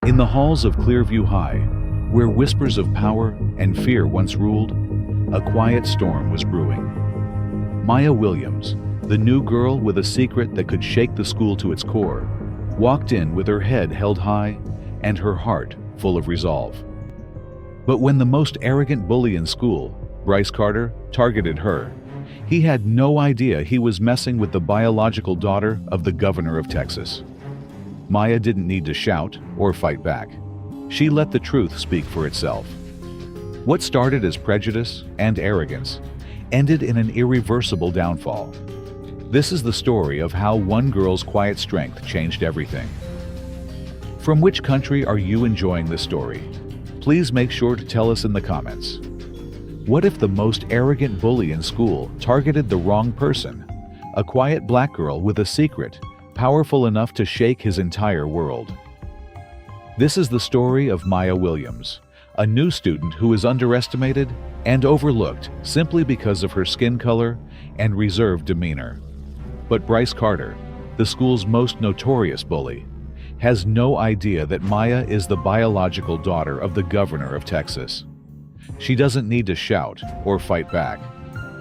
In the halls of Clearview High, where whispers of power and fear once ruled, a quiet storm was brewing. Maya Williams, the new girl with a secret that could shake the school to its core, walked in with her head held high and her heart full of resolve. But when the most arrogant bully in school, Bryce Carter, targeted her, he had no idea he was messing with the biological daughter of the governor of Texas. Maya didn't need to shout or fight back. She let the truth speak for itself. What started as prejudice and arrogance ended in an irreversible downfall. This is the story of how one girl's quiet strength changed everything. From which country are you enjoying this story? Please make sure to tell us in the comments. What if the most arrogant bully in school targeted the wrong person? A quiet black girl with a secret, powerful enough to shake his entire world. This is the story of Maya Williams, a new student who is underestimated and overlooked simply because of her skin color and reserved demeanor. But Bryce Carter, the school's most notorious bully, has no idea that Maya is the biological daughter of the governor of Texas. She doesn't need to shout or fight back.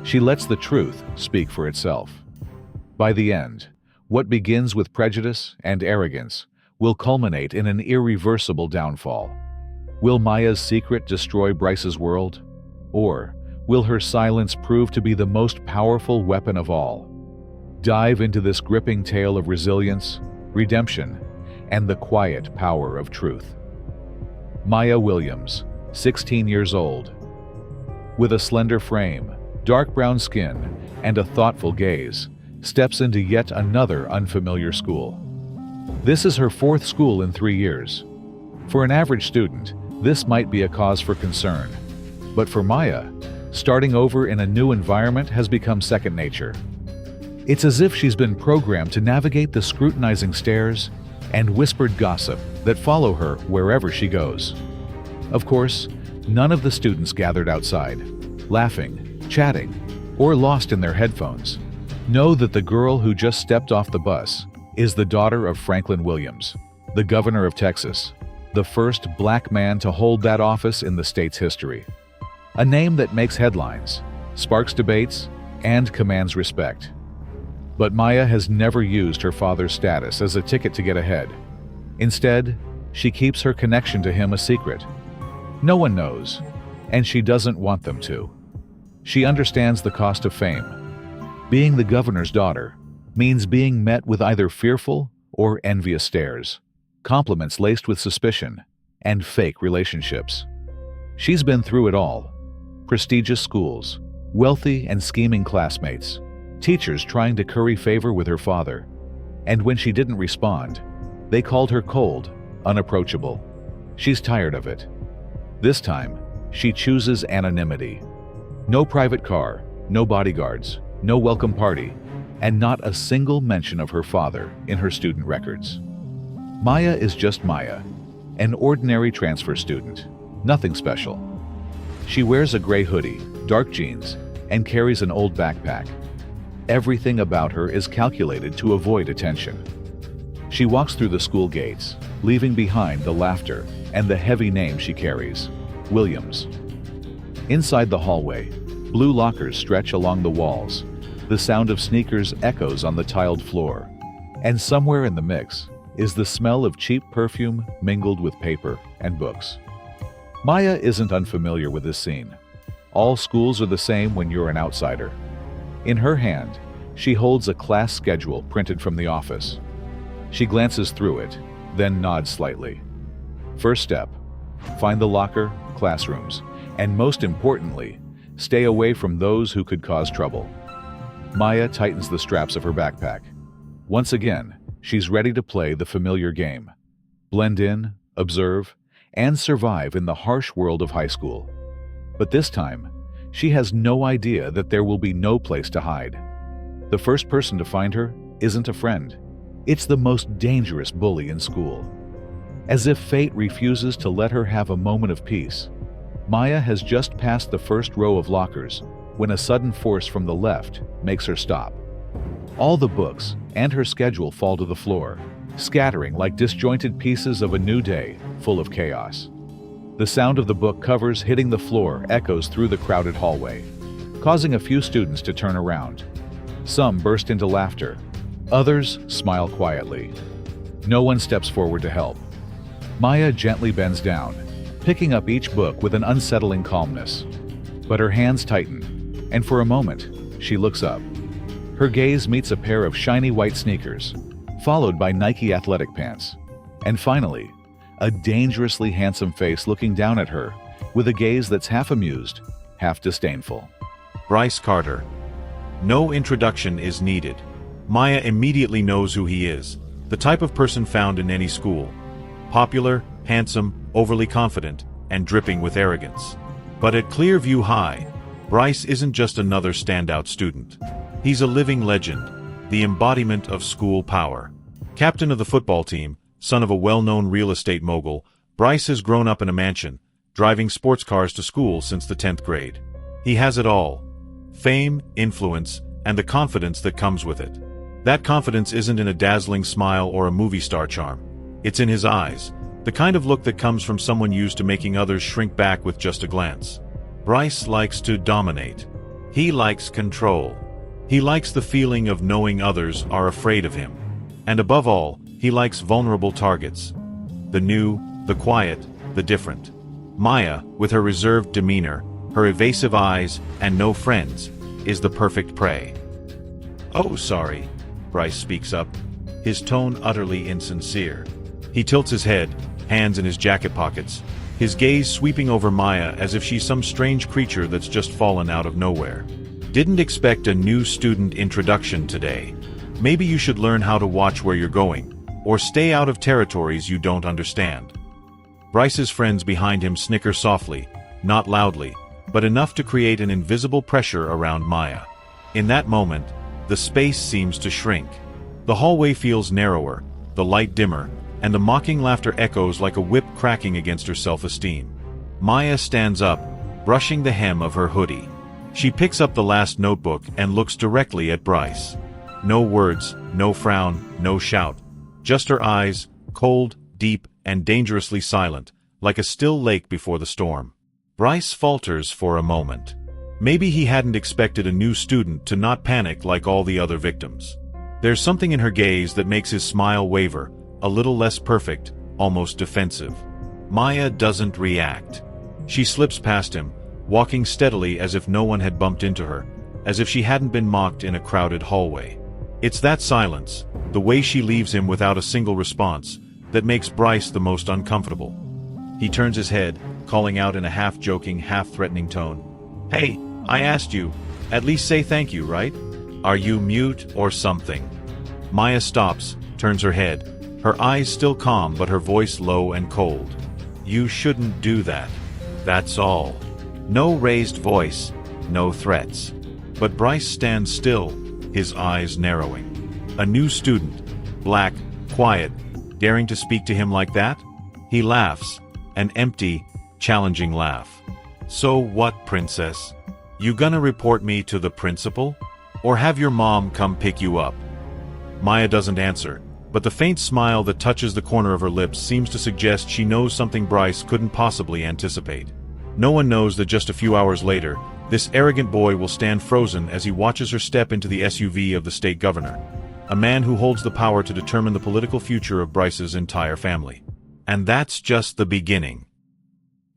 She lets the truth speak for itself. By the end, what begins with prejudice and arrogance will culminate in an irreversible downfall. Will Maya's secret destroy Bryce's world? Or will her silence prove to be the most powerful weapon of all? Dive into this gripping tale of resilience, redemption, and the quiet power of truth. Maya Williams, 16 years old. With a slender frame, dark brown skin, and a thoughtful gaze, steps into yet another unfamiliar school. This is her fourth school in 3 years. For an average student, this might be a cause for concern. But for Maya, starting over in a new environment has become second nature. It's as if she's been programmed to navigate the scrutinizing stares and whispered gossip that follow her wherever she goes. Of course, none of the students gathered outside, laughing, chatting, or lost in their headphones. Know that the girl who just stepped off the bus is the daughter of Franklin Williams, the governor of Texas, the first black man to hold that office in the state's history. A name that makes headlines, sparks debates, and commands respect. But Maya has never used her father's status as a ticket to get ahead. Instead, she keeps her connection to him a secret. No one knows, and she doesn't want them to. She understands the cost of fame. Being the governor's daughter means being met with either fearful or envious stares, compliments laced with suspicion, and fake relationships. She's been through it all. Prestigious schools, wealthy and scheming classmates, teachers trying to curry favor with her father. And when she didn't respond, they called her cold, unapproachable. She's tired of it. This time, she chooses anonymity. No private car, no bodyguards, no welcome party, and not a single mention of her father in her student records. Maya is just Maya, an ordinary transfer student, nothing special. She wears a gray hoodie, dark jeans, and carries an old backpack. Everything about her is calculated to avoid attention. She walks through the school gates, leaving behind the laughter and the heavy name she carries, Williams. Inside the hallway, blue lockers stretch along the walls. The sound of sneakers echoes on the tiled floor. And somewhere in the mix is the smell of cheap perfume mingled with paper and books. Maya isn't unfamiliar with this scene. All schools are the same when you're an outsider. In her hand, she holds a class schedule printed from the office. She glances through it, then nods slightly. First step, find the locker, classrooms, and most importantly, stay away from those who could cause trouble. Maya tightens the straps of her backpack. Once again, she's ready to play the familiar game. Blend in, observe, and survive in the harsh world of high school. But this time, she has no idea that there will be no place to hide. The first person to find her isn't a friend. It's the most dangerous bully in school. As if fate refuses to let her have a moment of peace, Maya has just passed the first row of lockers when a sudden force from the left makes her stop. All the books and her schedule fall to the floor, scattering like disjointed pieces of a new day, full of chaos. The sound of the book covers hitting the floor echoes through the crowded hallway, causing a few students to turn around. Some burst into laughter. Others smile quietly. No one steps forward to help. Maya gently bends down, picking up each book with an unsettling calmness. But her hands tighten, and for a moment, she looks up. Her gaze meets a pair of shiny white sneakers, followed by Nike athletic pants. And finally, a dangerously handsome face looking down at her, with a gaze that's half amused, half disdainful. Bryce Carter. No introduction is needed. Maya immediately knows who he is, the type of person found in any school. Popular, handsome, overly confident, and dripping with arrogance. But at Clearview High, Bryce isn't just another standout student. He's a living legend, the embodiment of school power. Captain of the football team, son of a well-known real estate mogul, Bryce has grown up in a mansion, driving sports cars to school since the 10th grade. He has it all: fame, influence, and the confidence that comes with it. That confidence isn't in a dazzling smile or a movie star charm. It's in his eyes, the kind of look that comes from someone used to making others shrink back with just a glance. Bryce likes to dominate. He likes control. He likes the feeling of knowing others are afraid of him. And above all, he likes vulnerable targets. The new, the quiet, the different. Maya, with her reserved demeanor, her evasive eyes, and no friends, is the perfect prey. "Oh, sorry," Bryce speaks up, his tone utterly insincere. He tilts his head, hands in his jacket pockets, his gaze sweeping over Maya as if she's some strange creature that's just fallen out of nowhere. "Didn't expect a new student introduction today. Maybe you should learn how to watch where you're going, or stay out of territories you don't understand." Bryce's friends behind him snicker softly, not loudly, but enough to create an invisible pressure around Maya. In that moment, the space seems to shrink. The hallway feels narrower, the light dimmer, and the mocking laughter echoes like a whip cracking against her self-esteem. Maya stands up, brushing the hem of her hoodie. She picks up the last notebook and looks directly at Bryce. No words, no frown, no shout. Just her eyes, cold, deep, and dangerously silent, like a still lake before the storm. Bryce falters for a moment. Maybe he hadn't expected a new student to not panic like all the other victims. There's something in her gaze that makes his smile waver, a little less perfect, almost defensive. Maya doesn't react. She slips past him, walking steadily as if no one had bumped into her, as if she hadn't been mocked in a crowded hallway. It's that silence, the way she leaves him without a single response, that makes Bryce the most uncomfortable. He turns his head, calling out in a half-joking, half-threatening tone, "Hey, I asked you. At least say thank you, right? Are you mute or something?" Maya stops, turns her head, her eyes still calm but her voice low and cold. "You shouldn't do that. That's all." No raised voice, no threats. But Bryce stands still, his eyes narrowing. A new student, black, quiet, daring to speak to him like that? He laughs, an empty, challenging laugh. "So what, princess? You gonna report me to the principal? Or have your mom come pick you up?" Maya doesn't answer, but the faint smile that touches the corner of her lips seems to suggest she knows something Bryce couldn't possibly anticipate. No one knows that just a few hours later, this arrogant boy will stand frozen as he watches her step into the SUV of the state governor, a man who holds the power to determine the political future of Bryce's entire family. And that's just the beginning.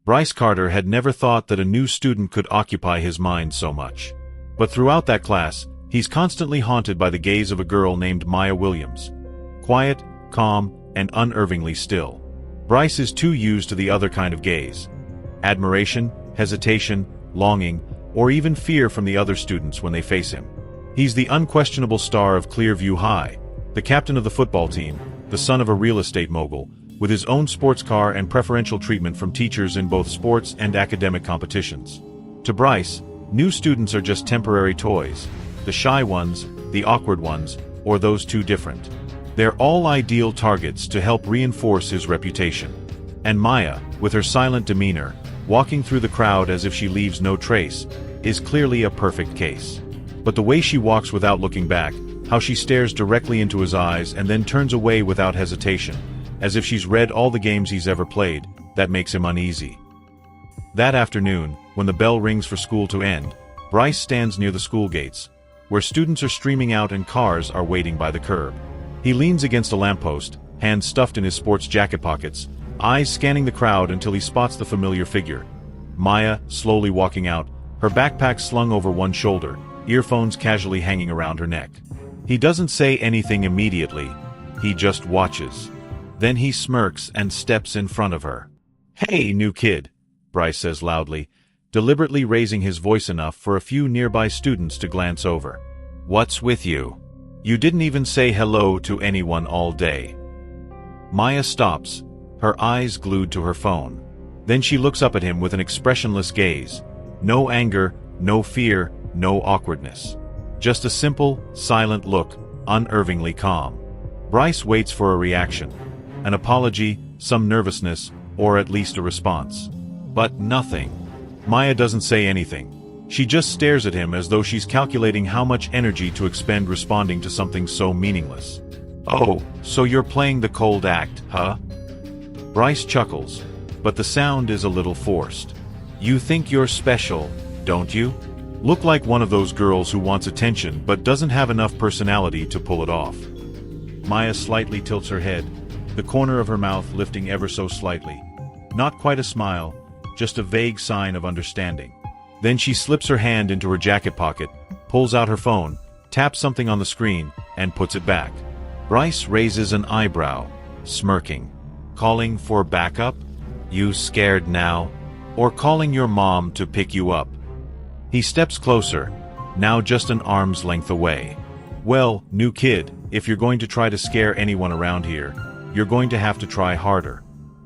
Bryce Carter had never thought that a new student could occupy his mind so much. But throughout that class, he's constantly haunted by the gaze of a girl named Maya Williams. Quiet, calm, and unervingly still. Bryce is too used to the other kind of gaze. Admiration, hesitation, longing, or even fear from the other students when they face him. He's the unquestionable star of Clearview High, the captain of the football team, the son of a real estate mogul, with his own sports car and preferential treatment from teachers in both sports and academic competitions. To Bryce, new students are just temporary toys, the shy ones, the awkward ones, or those too different. They're all ideal targets to help reinforce his reputation. And Maya, with her silent demeanor, walking through the crowd as if she leaves no trace, is clearly a perfect case. But the way she walks without looking back, how she stares directly into his eyes and then turns away without hesitation, as if she's read all the games he's ever played. That makes him uneasy. That afternoon, when the bell rings for school to end, Bryce stands near the school gates, where students are streaming out and cars are waiting by the curb. He leans against a lamppost, hands stuffed in his sports jacket pockets, eyes scanning the crowd until he spots the familiar figure. Maya, slowly walking out, her backpack slung over one shoulder, earphones casually hanging around her neck. He doesn't say anything immediately, he just watches. Then he smirks and steps in front of her. "Hey, new kid," Bryce says loudly, deliberately raising his voice enough for a few nearby students to glance over. "What's with you? You didn't even say hello to anyone all day." Maya stops, her eyes glued to her phone. Then she looks up at him with an expressionless gaze. No anger, no fear, no awkwardness. Just a simple, silent look, unnervingly calm. Bryce waits for a reaction. An apology, some nervousness, or at least a response. But nothing. Maya doesn't say anything. She just stares at him as though she's calculating how much energy to expend responding to something so meaningless. "Oh, so you're playing the cold act, huh?" Bryce chuckles, but the sound is a little forced. "You think you're special, don't you? Look like one of those girls who wants attention but doesn't have enough personality to pull it off." Maya slightly tilts her head, the corner of her mouth lifting ever so slightly. Not quite a smile, just a vague sign of understanding. Then she slips her hand into her jacket pocket, pulls out her phone, taps something on the screen, and puts it back. Bryce raises an eyebrow, smirking. "Calling for backup? You scared now? Or calling your mom to pick you up?" He steps closer, now just an arm's length away. "Well, new kid, if you're going to try to scare anyone around here, you're going to have to try harder.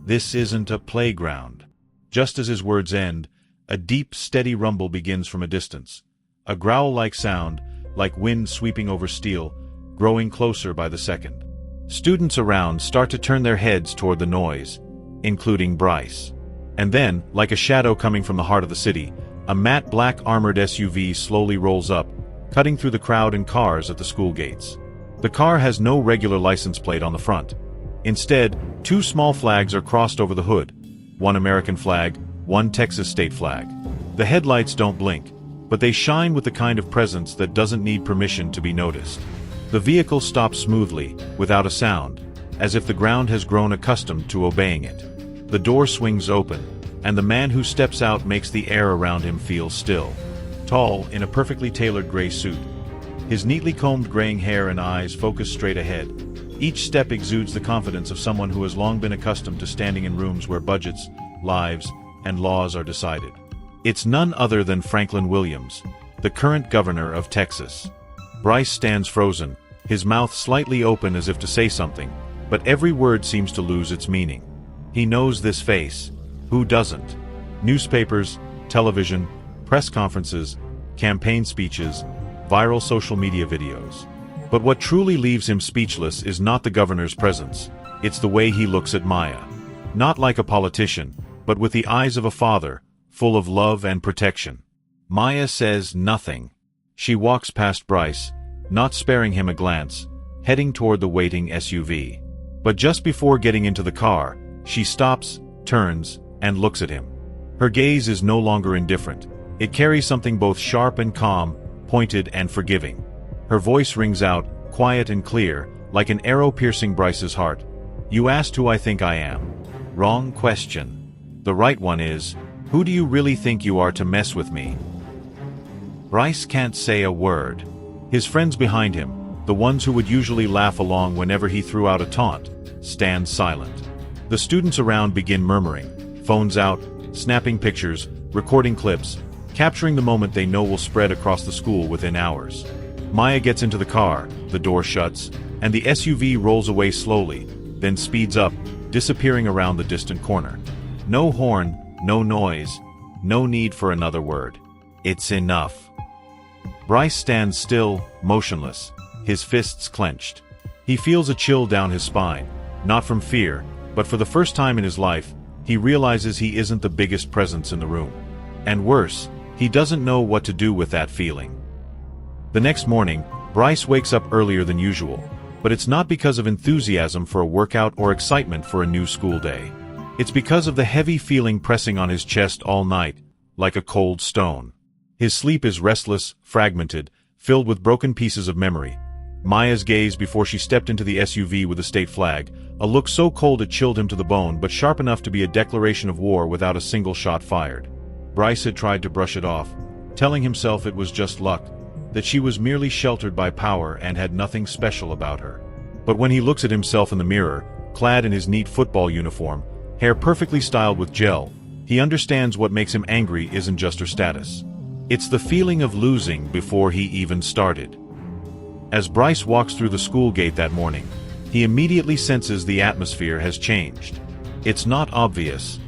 This isn't a playground." Just as his words end, a deep, steady rumble begins from a distance. A growl-like sound, like wind sweeping over steel, growing closer by the second. Students around start to turn their heads toward the noise, including Bryce. And then, like a shadow coming from the heart of the city, a matte black armored SUV slowly rolls up, cutting through the crowd and cars at the school gates. The car has no regular license plate on the front. Instead, two small flags are crossed over the hood. One American flag, one Texas state flag. The headlights don't blink, but they shine with the kind of presence that doesn't need permission to be noticed. The vehicle stops smoothly, without a sound, as if the ground has grown accustomed to obeying it. The door swings open, and the man who steps out makes the air around him feel still. Tall, in a perfectly tailored gray suit. His neatly combed graying hair and eyes focus straight ahead. Each step exudes the confidence of someone who has long been accustomed to standing in rooms where budgets, lives, and laws are decided. It's none other than Franklin Williams, the current governor of Texas. Bryce stands frozen, his mouth slightly open as if to say something, but every word seems to lose its meaning. He knows this face. Who doesn't? Newspapers, television, press conferences, campaign speeches, viral social media videos. But what truly leaves him speechless is not the governor's presence, it's the way he looks at Maya. Not like a politician, but with the eyes of a father, full of love and protection. Maya says nothing. She walks past Bryce, not sparing him a glance, heading toward the waiting SUV. But just before getting into the car, she stops, turns, and looks at him. Her gaze is no longer indifferent. It carries something both sharp and calm, pointed and forgiving. Her voice rings out, quiet and clear, like an arrow piercing Bryce's heart. "You asked who I think I am. Wrong question. The right one is, who do you really think you are to mess with me?" Bryce can't say a word. His friends behind him, the ones who would usually laugh along whenever he threw out a taunt, stand silent. The students around begin murmuring, phones out, snapping pictures, recording clips, capturing the moment they know will spread across the school within hours. Maya gets into the car, the door shuts, and the SUV rolls away slowly, then speeds up, disappearing around the distant corner. No horn, no noise, no need for another word. It's enough. Bryce stands still, motionless, his fists clenched. He feels a chill down his spine, not from fear, but for the first time in his life, he realizes he isn't the biggest presence in the room. And worse, he doesn't know what to do with that feeling. The next morning, Bryce wakes up earlier than usual, but it's not because of enthusiasm for a workout or excitement for a new school day. It's because of the heavy feeling pressing on his chest all night, like a cold stone. His sleep is restless, fragmented, filled with broken pieces of memory. Maya's gaze before she stepped into the SUV with the state flag, a look so cold it chilled him to the bone but sharp enough to be a declaration of war without a single shot fired. Bryce had tried to brush it off, telling himself it was just luck, that she was merely sheltered by power and had nothing special about her. But when he looks at himself in the mirror, clad in his neat football uniform, hair perfectly styled with gel, he understands what makes him angry isn't just her status. It's the feeling of losing before he even started. As Bryce walks through the school gate that morning, he immediately senses the atmosphere has changed. It's not obvious.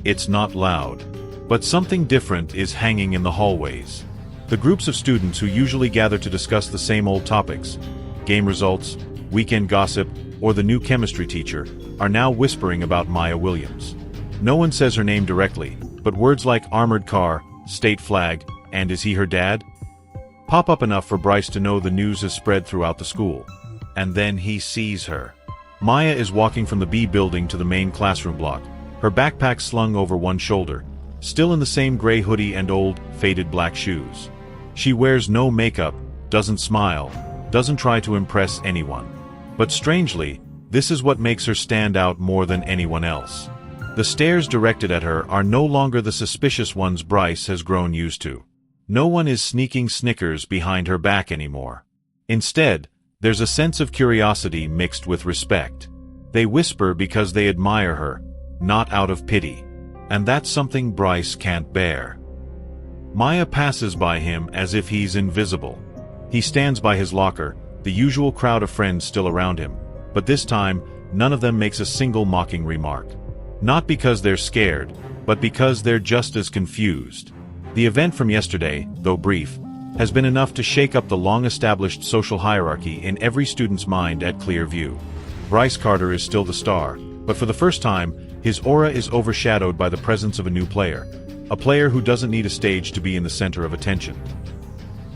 It's not loud. But something different is hanging in the hallways. The groups of students who usually gather to discuss the same old topics, game results, weekend gossip, or the new chemistry teacher, are now whispering about Maya Williams. No one says her name directly, but words like armored car, state flag, and is he her dad? Pop up enough for Bryce to know the news has spread throughout the school. And then he sees her. Maya is walking from the B building to the main classroom block, her backpack slung over one shoulder, still in the same gray hoodie and old, faded black shoes. She wears no makeup, doesn't smile, doesn't try to impress anyone. But strangely, this is what makes her stand out more than anyone else. The stares directed at her are no longer the suspicious ones Bryce has grown used to. No one is sneaking snickers behind her back anymore. Instead, there's a sense of curiosity mixed with respect. They whisper because they admire her, not out of pity. And that's something Bryce can't bear. Maya passes by him as if he's invisible. He stands by his locker, the usual crowd of friends still around him, but this time, none of them makes a single mocking remark. Not because they're scared, but because they're just as confused. The event from yesterday, though brief, has been enough to shake up the long-established social hierarchy in every student's mind at clear view. Bryce Carter is still the star, but for the first time, his aura is overshadowed by the presence of a new player, a player who doesn't need a stage to be in the center of attention.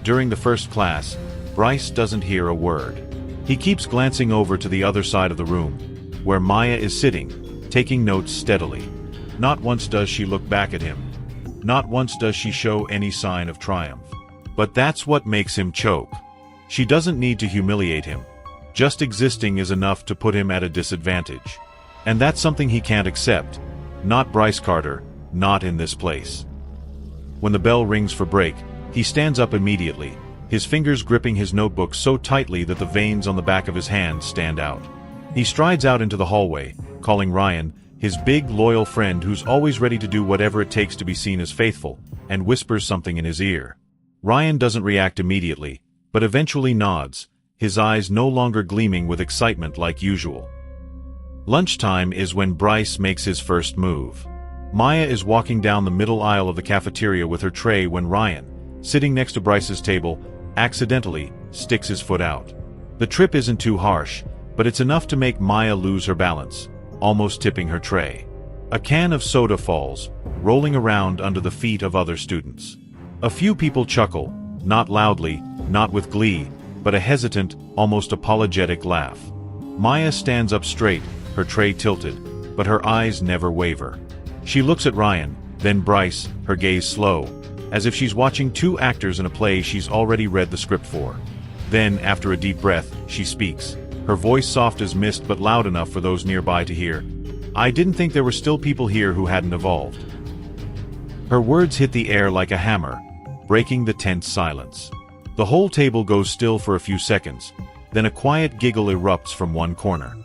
During the first class, Bryce doesn't hear a word. He keeps glancing over to the other side of the room, where Maya is sitting, taking notes steadily. Not once does she look back at him. Not once does she show any sign of triumph. But that's what makes him choke. She doesn't need to humiliate him. Just existing is enough to put him at a disadvantage. And that's something he can't accept. Not Bryce Carter, not in this place. When the bell rings for break, he stands up immediately, his fingers gripping his notebook so tightly that the veins on the back of his hand stand out. He strides out into the hallway, calling Ryan, his big, loyal friend who's always ready to do whatever it takes to be seen as faithful, and whispers something in his ear. Ryan doesn't react immediately, but eventually nods, his eyes no longer gleaming with excitement like usual. Lunchtime is when Bryce makes his first move. Maya is walking down the middle aisle of the cafeteria with her tray when Ryan, sitting next to Bryce's table, accidentally sticks his foot out. The trip isn't too harsh, but it's enough to make Maya lose her balance, almost tipping her tray. A can of soda falls, rolling around under the feet of other students. A few people chuckle, not loudly, not with glee, but a hesitant, almost apologetic laugh. Maya stands up straight, her tray tilted, but her eyes never waver. She looks at Ryan, then Bryce, her gaze slow, as if she's watching two actors in a play she's already read the script for. Then, after a deep breath, she speaks, her voice soft as mist but loud enough for those nearby to hear. "I didn't think there were still people here who hadn't evolved." Her words hit the air like a hammer, breaking the tense silence. The whole table goes still for a few seconds, then a quiet giggle erupts from one corner.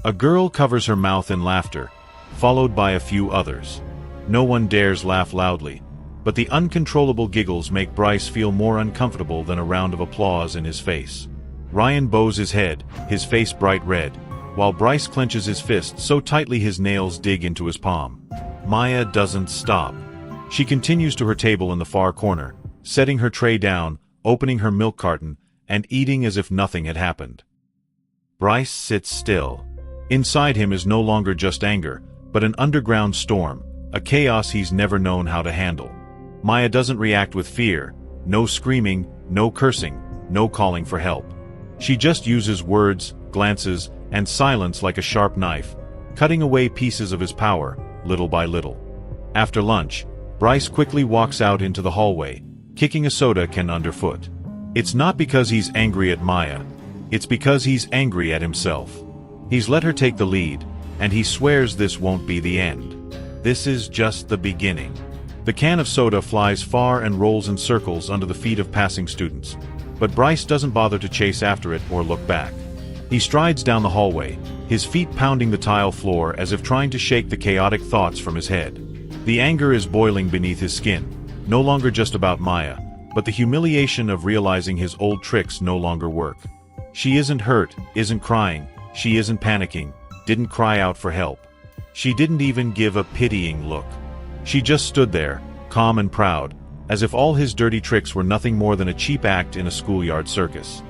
A girl covers her mouth in laughter, followed by a few others. No one dares laugh loudly, but the uncontrollable giggles make Bryce feel more uncomfortable than a round of applause in his face. Ryan bows his head, his face bright red, while Bryce clenches his fist so tightly his nails dig into his palm. Maya doesn't stop. She continues to her table in the far corner, setting her tray down, opening her milk carton, and eating as if nothing had happened. Bryce sits still. Inside him is no longer just anger, but an underground storm, a chaos he's never known how to handle. Maya doesn't react with fear, no screaming, no cursing, no calling for help. She just uses words, glances, and silence like a sharp knife, cutting away pieces of his power, little by little. After lunch, Bryce quickly walks out into the hallway, kicking a soda can underfoot. It's not because he's angry at Maya. It's because he's angry at himself. He's let her take the lead, and he swears this won't be the end. This is just the beginning. The can of soda flies far and rolls in circles under the feet of passing students, but Bryce doesn't bother to chase after it or look back. He strides down the hallway, his feet pounding the tile floor as if trying to shake the chaotic thoughts from his head. The anger is boiling beneath his skin, no longer just about Maya, but the humiliation of realizing his old tricks no longer work. She isn't hurt, isn't crying, she isn't panicking, didn't cry out for help. She didn't even give a pitying look. She just stood there, calm and proud, as if all his dirty tricks were nothing more than a cheap act in a schoolyard circus.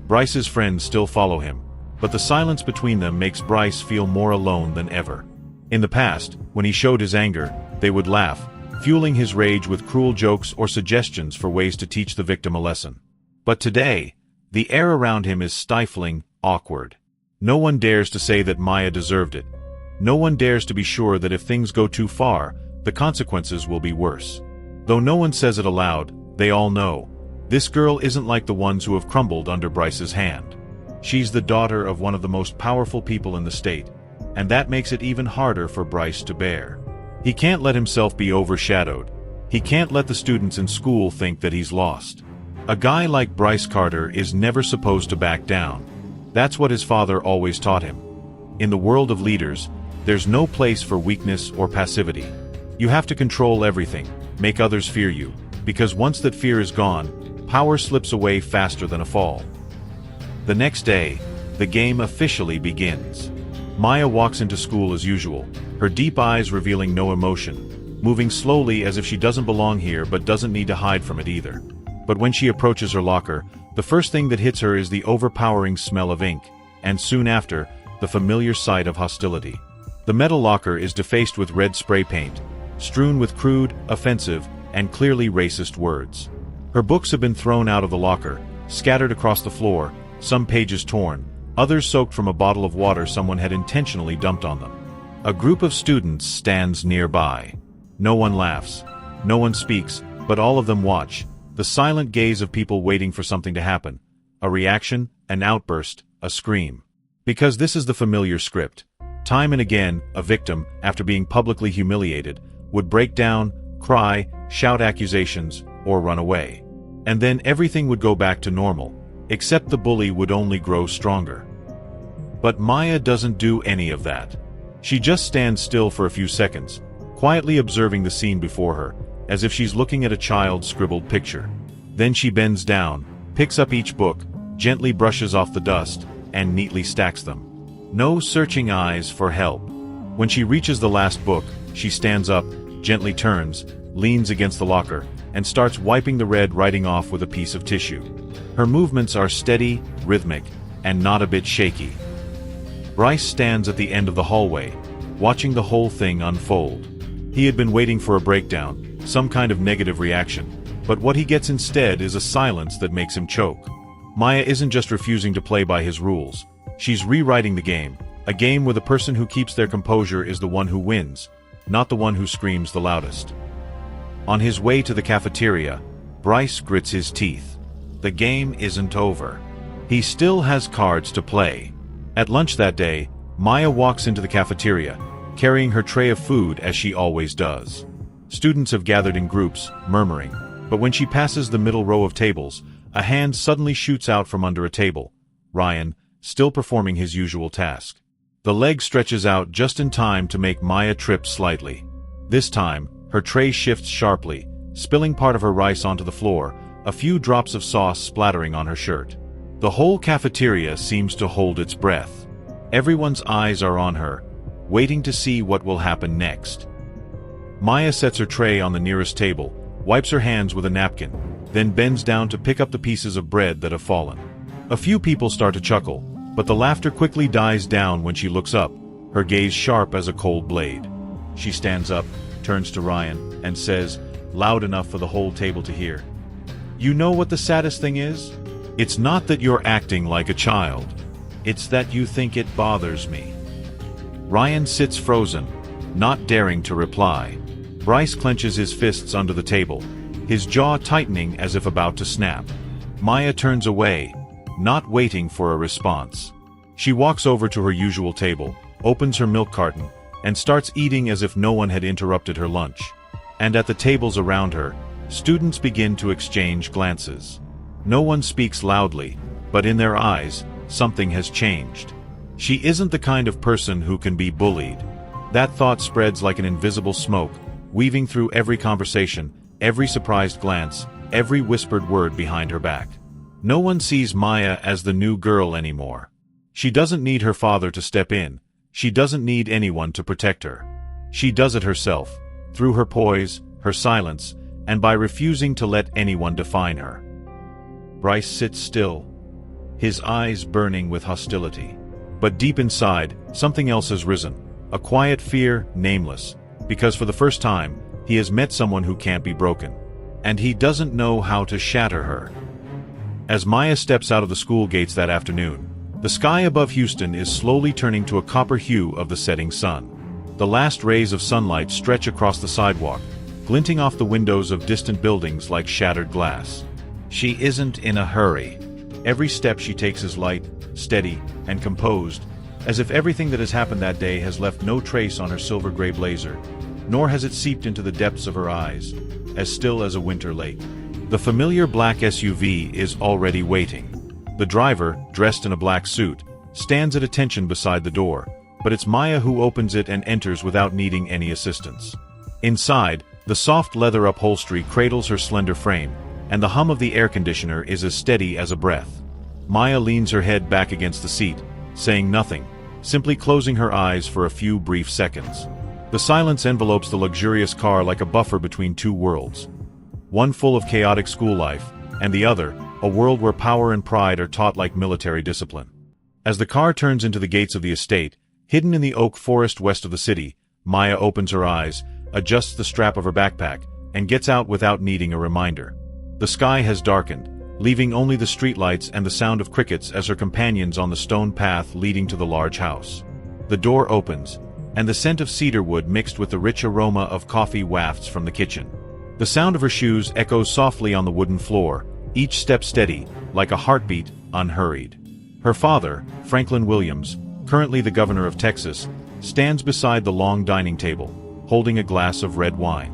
Bryce's friends still follow him, but the silence between them makes Bryce feel more alone than ever. In the past, when he showed his anger, they would laugh, fueling his rage with cruel jokes or suggestions for ways to teach the victim a lesson. But today, the air around him is stifling, awkward. No one dares to say that Maya deserved it. No one dares to be sure that if things go too far, the consequences will be worse. Though no one says it aloud, they all know. This girl isn't like the ones who have crumbled under Bryce's hand. She's the daughter of one of the most powerful people in the state, and that makes it even harder for Bryce to bear. He can't let himself be overshadowed. He can't let the students in school think that he's lost. A guy like Bryce Carter is never supposed to back down. That's what his father always taught him. In the world of leaders, there's no place for weakness or passivity. You have to control everything, make others fear you, because once that fear is gone, power slips away faster than a fall. The next day, the game officially begins. Maya walks into school as usual, her deep eyes revealing no emotion, moving slowly as if she doesn't belong here but doesn't need to hide from it either. But when she approaches her locker, the first thing that hits her is the overpowering smell of ink, and soon after, the familiar sight of hostility. The metal locker is defaced with red spray paint, strewn with crude, offensive, and clearly racist words. Her books have been thrown out of the locker, scattered across the floor, some pages torn, others soaked from a bottle of water someone had intentionally dumped on them. A group of students stands nearby. No one laughs, no one speaks, but all of them watch, the silent gaze of people waiting for something to happen. A reaction, an outburst, a scream. Because this is the familiar script. Time and again, a victim, after being publicly humiliated, would break down, cry, shout accusations, or run away. And then everything would go back to normal, except the bully would only grow stronger. But Maya doesn't do any of that. She just stands still for a few seconds, quietly observing the scene before her, as if she's looking at a child's scribbled picture. Then she bends down, picks up each book, gently brushes off the dust, and neatly stacks them. No searching eyes for help. When she reaches the last book, she stands up, gently turns, leans against the locker, and starts wiping the red writing off with a piece of tissue. Her movements are steady, rhythmic, and not a bit shaky. Bryce stands at the end of the hallway, watching the whole thing unfold. He had been waiting for a breakdown, some kind of negative reaction, but what he gets instead is a silence that makes him choke. Maya isn't just refusing to play by his rules. She's rewriting the game, a game where the person who keeps their composure is the one who wins, not the one who screams the loudest. On his way to the cafeteria, Bryce grits his teeth. The game isn't over. He still has cards to play. At lunch that day, Maya walks into the cafeteria, carrying her tray of food as she always does. Students have gathered in groups, murmuring, but when she passes the middle row of tables, a hand suddenly shoots out from under a table. Ryan, still performing his usual task. The leg stretches out just in time to make Maya trip slightly. This time, her tray shifts sharply, spilling part of her rice onto the floor, a few drops of sauce splattering on her shirt. The whole cafeteria seems to hold its breath. Everyone's eyes are on her, waiting to see what will happen next. Maya sets her tray on the nearest table, wipes her hands with a napkin, then bends down to pick up the pieces of bread that have fallen. A few people start to chuckle, but the laughter quickly dies down when she looks up, her gaze sharp as a cold blade. She stands up, turns to Ryan, and says, loud enough for the whole table to hear, "You know what the saddest thing is? It's not that you're acting like a child. It's that you think it bothers me. Ryan sits frozen, not daring to reply. Bryce clenches his fists under the table, his jaw tightening as if about to snap. Maya turns away, not waiting for a response. She walks over to her usual table, opens her milk carton, and starts eating as if no one had interrupted her lunch. And at the tables around her, students begin to exchange glances. No one speaks loudly, but in their eyes, something has changed. She isn't the kind of person who can be bullied. That thought spreads like an invisible smoke, weaving through every conversation, every surprised glance, every whispered word behind her back. No one sees Maya as the new girl anymore. She doesn't need her father to step in. She doesn't need anyone to protect her. She does it herself, through her poise, her silence, and by refusing to let anyone define her. Bryce sits still, his eyes burning with hostility. But deep inside, something else has risen, a quiet fear, nameless, because for the first time, he has met someone who can't be broken. And he doesn't know how to shatter her. As Maya steps out of the school gates that afternoon, the sky above Houston is slowly turning to a copper hue of the setting sun. The last rays of sunlight stretch across the sidewalk, glinting off the windows of distant buildings like shattered glass. She isn't in a hurry. Every step she takes is light, steady, and composed, as if everything that has happened that day has left no trace on her silver-gray blazer, nor has it seeped into the depths of her eyes, as still as a winter lake. The familiar black SUV is already waiting. The driver, dressed in a black suit, stands at attention beside the door, but it's Maya who opens it and enters without needing any assistance. Inside, the soft leather upholstery cradles her slender frame, and the hum of the air conditioner is as steady as a breath. Maya leans her head back against the seat, saying nothing, simply closing her eyes for a few brief seconds. The silence envelopes the luxurious car like a buffer between two worlds. One full of chaotic school life, and the other, a world where power and pride are taught like military discipline. As the car turns into the gates of the estate, hidden in the oak forest west of the city, Maya opens her eyes, adjusts the strap of her backpack, and gets out without needing a reminder. The sky has darkened, leaving only the streetlights and the sound of crickets as her companions on the stone path leading to the large house. The door opens, and the scent of cedarwood mixed with the rich aroma of coffee wafts from the kitchen. The sound of her shoes echoes softly on the wooden floor, each step steady, like a heartbeat, unhurried. Her father, Franklin Williams, currently the governor of Texas, stands beside the long dining table, holding a glass of red wine.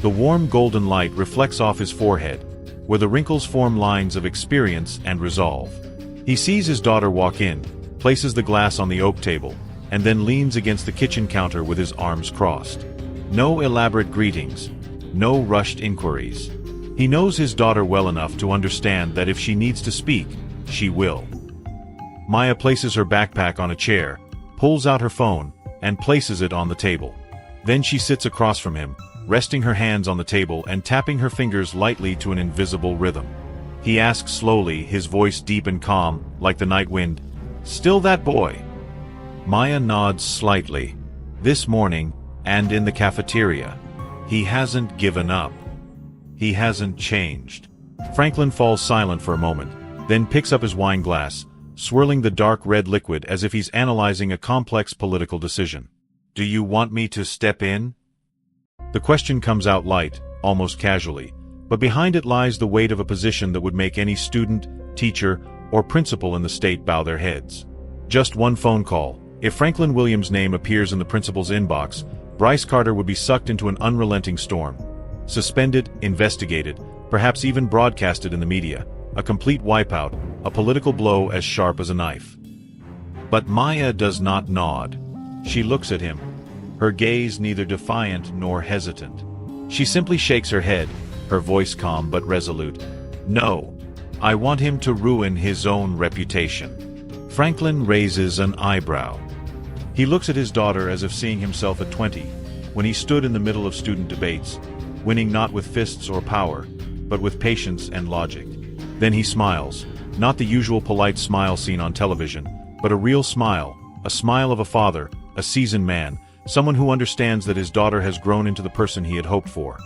The warm golden light reflects off his forehead, where the wrinkles form lines of experience and resolve. He sees his daughter walk in, places the glass on the oak table, and then leans against the kitchen counter with his arms crossed. No elaborate greetings, no rushed inquiries. He knows his daughter well enough to understand that if she needs to speak, she will. Maya places her backpack on a chair, pulls out her phone, and places it on the table. Then she sits across from him, resting her hands on the table and tapping her fingers lightly to an invisible rhythm. He asks slowly, his voice deep and calm, like the night wind, "Still that boy?" Maya nods slightly. This morning, and in the cafeteria. He hasn't given up. He hasn't changed. Franklin falls silent for a moment, then picks up his wine glass, swirling the dark red liquid as if he's analyzing a complex political decision. "Do you want me to step in?" The question comes out light, almost casually, but behind it lies the weight of a position that would make any student, teacher, or principal in the state bow their heads. Just one phone call. If Franklin Williams' name appears in the principal's inbox, Bryce Carter would be sucked into an unrelenting storm. Suspended, investigated, perhaps even broadcasted in the media. A complete wipeout, a political blow as sharp as a knife. But Maya does not nod. She looks at him, her gaze neither defiant nor hesitant. She simply shakes her head, her voice calm but resolute. "No. I want him to ruin his own reputation." Franklin raises an eyebrow. He looks at his daughter as if seeing himself at 20, when he stood in the middle of student debates, winning not with fists or power, but with patience and logic. Then he smiles, not the usual polite smile seen on television, but a real smile, a smile of a father, a seasoned man, someone who understands that his daughter has grown into the person he had hoped for.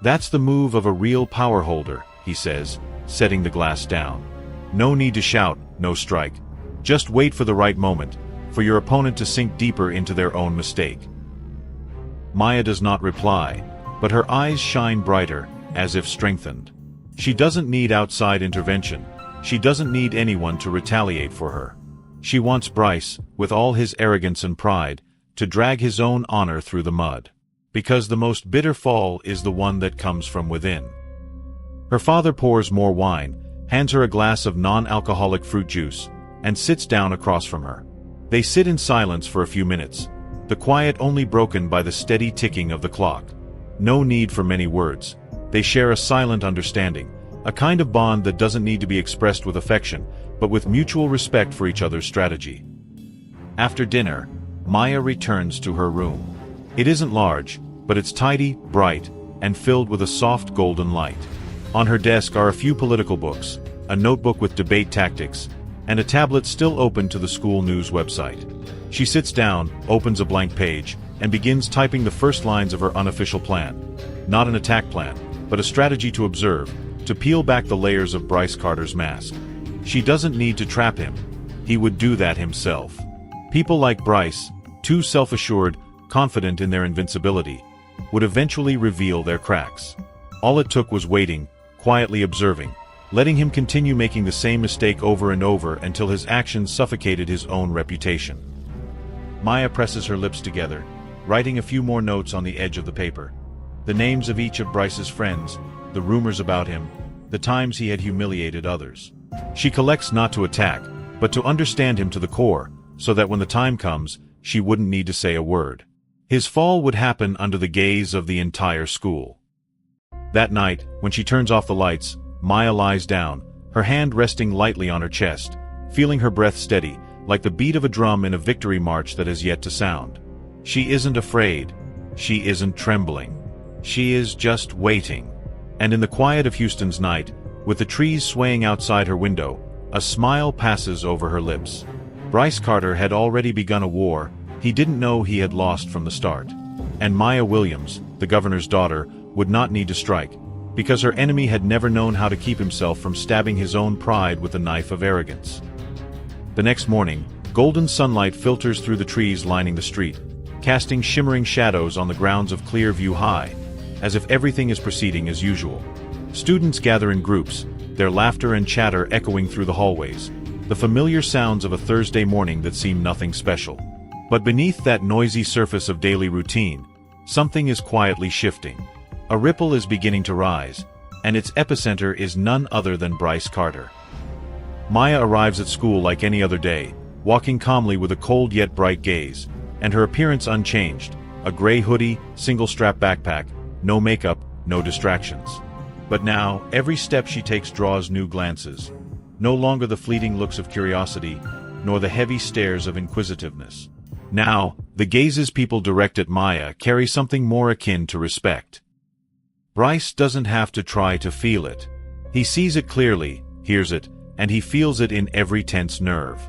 "That's the move of a real power holder," he says, setting the glass down. No need to shout, no strike. Just wait for the right moment, for your opponent to sink deeper into their own mistake. Maya does not reply, but her eyes shine brighter, as if strengthened. She doesn't need outside intervention. She doesn't need anyone to retaliate for her. She wants Bryce, with all his arrogance and pride, to drag his own honor through the mud. Because the most bitter fall is the one that comes from within. Her father pours more wine, hands her a glass of non-alcoholic fruit juice, and sits down across from her. They sit in silence for a few minutes, the quiet only broken by the steady ticking of the clock. No need for many words. They share a silent understanding, a kind of bond that doesn't need to be expressed with affection, but with mutual respect for each other's strategy. After dinner, Maya returns to her room. It isn't large, but it's tidy, bright, and filled with a soft golden light. On her desk are a few political books, a notebook with debate tactics, and a tablet still open to the school news website. She sits down, opens a blank page, and begins typing the first lines of her unofficial plan. Not an attack plan, but a strategy to observe, to peel back the layers of Bryce Carter's mask. She doesn't need to trap him. He would do that himself. People like Bryce, too self-assured, confident in their invincibility, would eventually reveal their cracks. All it took was waiting, quietly observing, letting him continue making the same mistake over and over until his actions suffocated his own reputation. Maya presses her lips together, writing a few more notes on the edge of the paper. The names of each of Bryce's friends, the rumors about him, the times he had humiliated others. She collects not to attack, but to understand him to the core, so that when the time comes, she wouldn't need to say a word. His fall would happen under the gaze of the entire school. That night, when she turns off the lights, Maya lies down, her hand resting lightly on her chest, feeling her breath steady, like the beat of a drum in a victory march that has yet to sound. She isn't afraid. She isn't trembling. She is just waiting. And in the quiet of Houston's night, with the trees swaying outside her window, a smile passes over her lips. Bryce Carter had already begun a war he didn't know he had lost from the start. And Maya Williams, the governor's daughter, would not need to strike, because her enemy had never known how to keep himself from stabbing his own pride with the knife of arrogance. The next morning, golden sunlight filters through the trees lining the street, casting shimmering shadows on the grounds of Clearview High, as if everything is proceeding as usual. Students gather in groups, their laughter and chatter echoing through the hallways, the familiar sounds of a Thursday morning that seem nothing special. But beneath that noisy surface of daily routine, something is quietly shifting. A ripple is beginning to rise, and its epicenter is none other than Bryce Carter. Maya arrives at school like any other day, walking calmly with a cold yet bright gaze, and her appearance unchanged, a gray hoodie, single-strap backpack, no makeup, no distractions. But now, every step she takes draws new glances, no longer the fleeting looks of curiosity, nor the heavy stares of inquisitiveness. Now, the gazes people direct at Maya carry something more akin to respect. Bryce doesn't have to try to feel it. He sees it clearly, hears it, and he feels it in every tense nerve.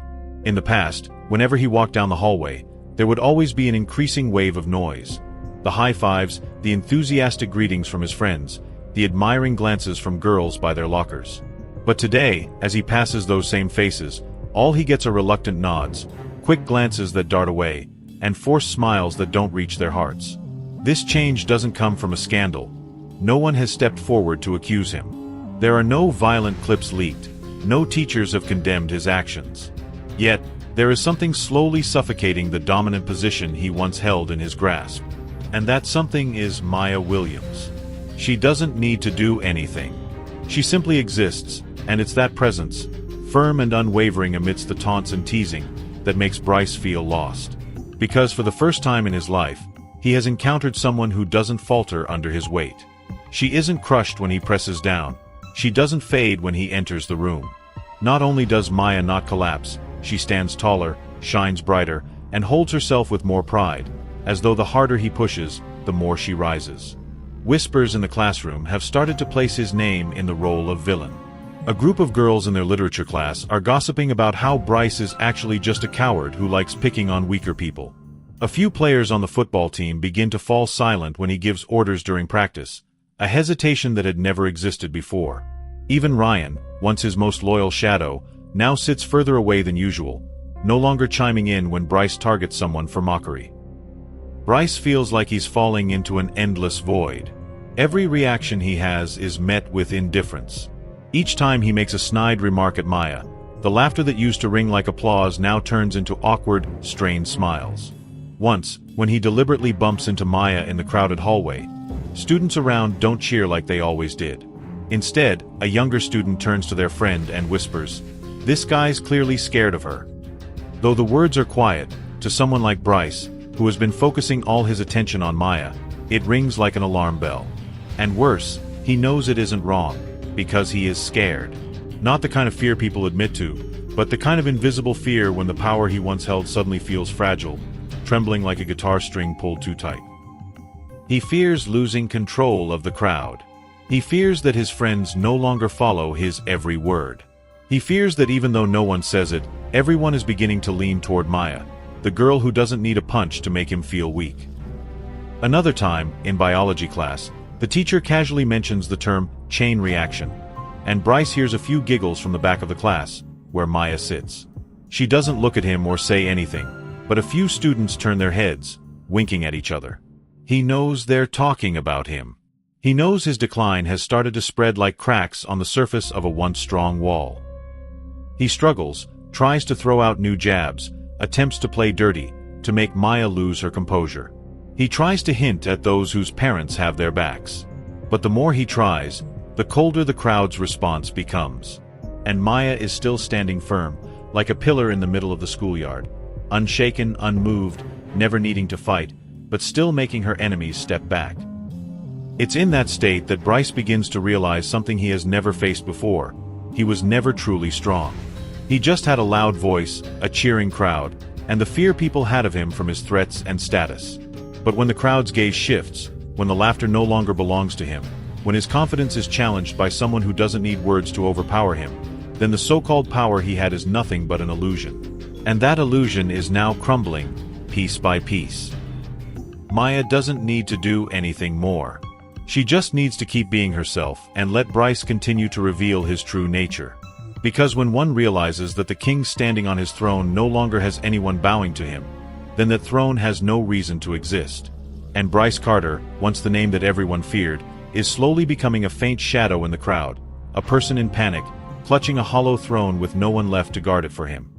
In the past, whenever he walked down the hallway, there would always be an increasing wave of noise. The high fives, the enthusiastic greetings from his friends, the admiring glances from girls by their lockers. But today, as he passes those same faces, all he gets are reluctant nods, quick glances that dart away, and forced smiles that don't reach their hearts. This change doesn't come from a scandal. No one has stepped forward to accuse him. There are no violent clips leaked. No teachers have condemned his actions. Yet, there is something slowly suffocating the dominant position he once held in his grasp. And that something is Maya Williams. She doesn't need to do anything. She simply exists, and it's that presence, firm and unwavering amidst the taunts and teasing, that makes Bryce feel lost. Because for the first time in his life, he has encountered someone who doesn't falter under his weight. She isn't crushed when he presses down. She doesn't fade when he enters the room. Not only does Maya not collapse, she stands taller, shines brighter, and holds herself with more pride, as though the harder he pushes, the more she rises. Whispers in the classroom have started to place his name in the role of villain. A group of girls in their literature class are gossiping about how Bryce is actually just a coward who likes picking on weaker people. A few players on the football team begin to fall silent when he gives orders during practice, a hesitation that had never existed before. Even Ryan, once his most loyal shadow, now sits further away than usual, no longer chiming in when Bryce targets someone for mockery. Bryce feels like he's falling into an endless void. Every reaction he has is met with indifference. Each time he makes a snide remark at Maya, the laughter that used to ring like applause now turns into awkward, strained smiles. Once, when he deliberately bumps into Maya in the crowded hallway, students around don't cheer like they always did. Instead, a younger student turns to their friend and whispers, "This guy's clearly scared of her." Though the words are quiet, to someone like Bryce, who has been focusing all his attention on Maya, it rings like an alarm bell. And worse, he knows it isn't wrong, because he is scared. Not the kind of fear people admit to, but the kind of invisible fear when the power he once held suddenly feels fragile, trembling like a guitar string pulled too tight. He fears losing control of the crowd. He fears that his friends no longer follow his every word. He fears that even though no one says it, everyone is beginning to lean toward Maya, the girl who doesn't need a punch to make him feel weak. Another time, in biology class, the teacher casually mentions the term chain reaction, and Bryce hears a few giggles from the back of the class, where Maya sits. She doesn't look at him or say anything, but a few students turn their heads, winking at each other. He knows they're talking about him. He knows his decline has started to spread like cracks on the surface of a once strong wall. He struggles, tries to throw out new jabs, attempts to play dirty, to make Maya lose her composure. He tries to hint at those whose parents have their backs. But the more he tries, the colder the crowd's response becomes. And Maya is still standing firm, like a pillar in the middle of the schoolyard, unshaken, unmoved, never needing to fight, but still making her enemies step back. It's in that state that Bryce begins to realize something he has never faced before. He was never truly strong. He just had a loud voice, a cheering crowd, and the fear people had of him from his threats and status. But when the crowd's gaze shifts, when the laughter no longer belongs to him, when his confidence is challenged by someone who doesn't need words to overpower him, then the so-called power he had is nothing but an illusion. And that illusion is now crumbling, piece by piece. Maya doesn't need to do anything more. She just needs to keep being herself and let Bryce continue to reveal his true nature. Because when one realizes that the king standing on his throne no longer has anyone bowing to him, then that throne has no reason to exist. And Bryce Carter, once the name that everyone feared, is slowly becoming a faint shadow in the crowd, a person in panic, clutching a hollow throne with no one left to guard it for him.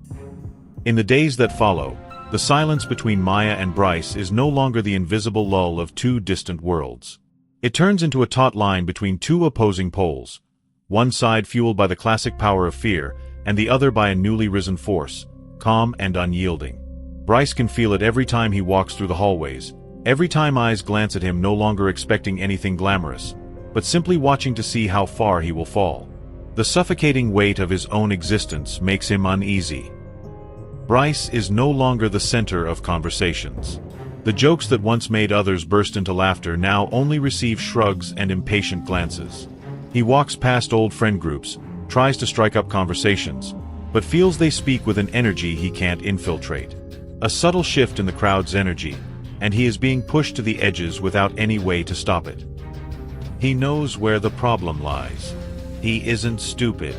In the days that follow, the silence between Maya and Bryce is no longer the invisible lull of two distant worlds. It turns into a taut line between two opposing poles, one side fueled by the classic power of fear, and the other by a newly risen force, calm and unyielding. Bryce can feel it every time he walks through the hallways, every time eyes glance at him no longer expecting anything glamorous, but simply watching to see how far he will fall. The suffocating weight of his own existence makes him uneasy. Bryce is no longer the center of conversations. The jokes that once made others burst into laughter now only receive shrugs and impatient glances. He walks past old friend groups, tries to strike up conversations, but feels they speak with an energy he can't infiltrate. A subtle shift in the crowd's energy, and he is being pushed to the edges without any way to stop it. He knows where the problem lies. He isn't stupid.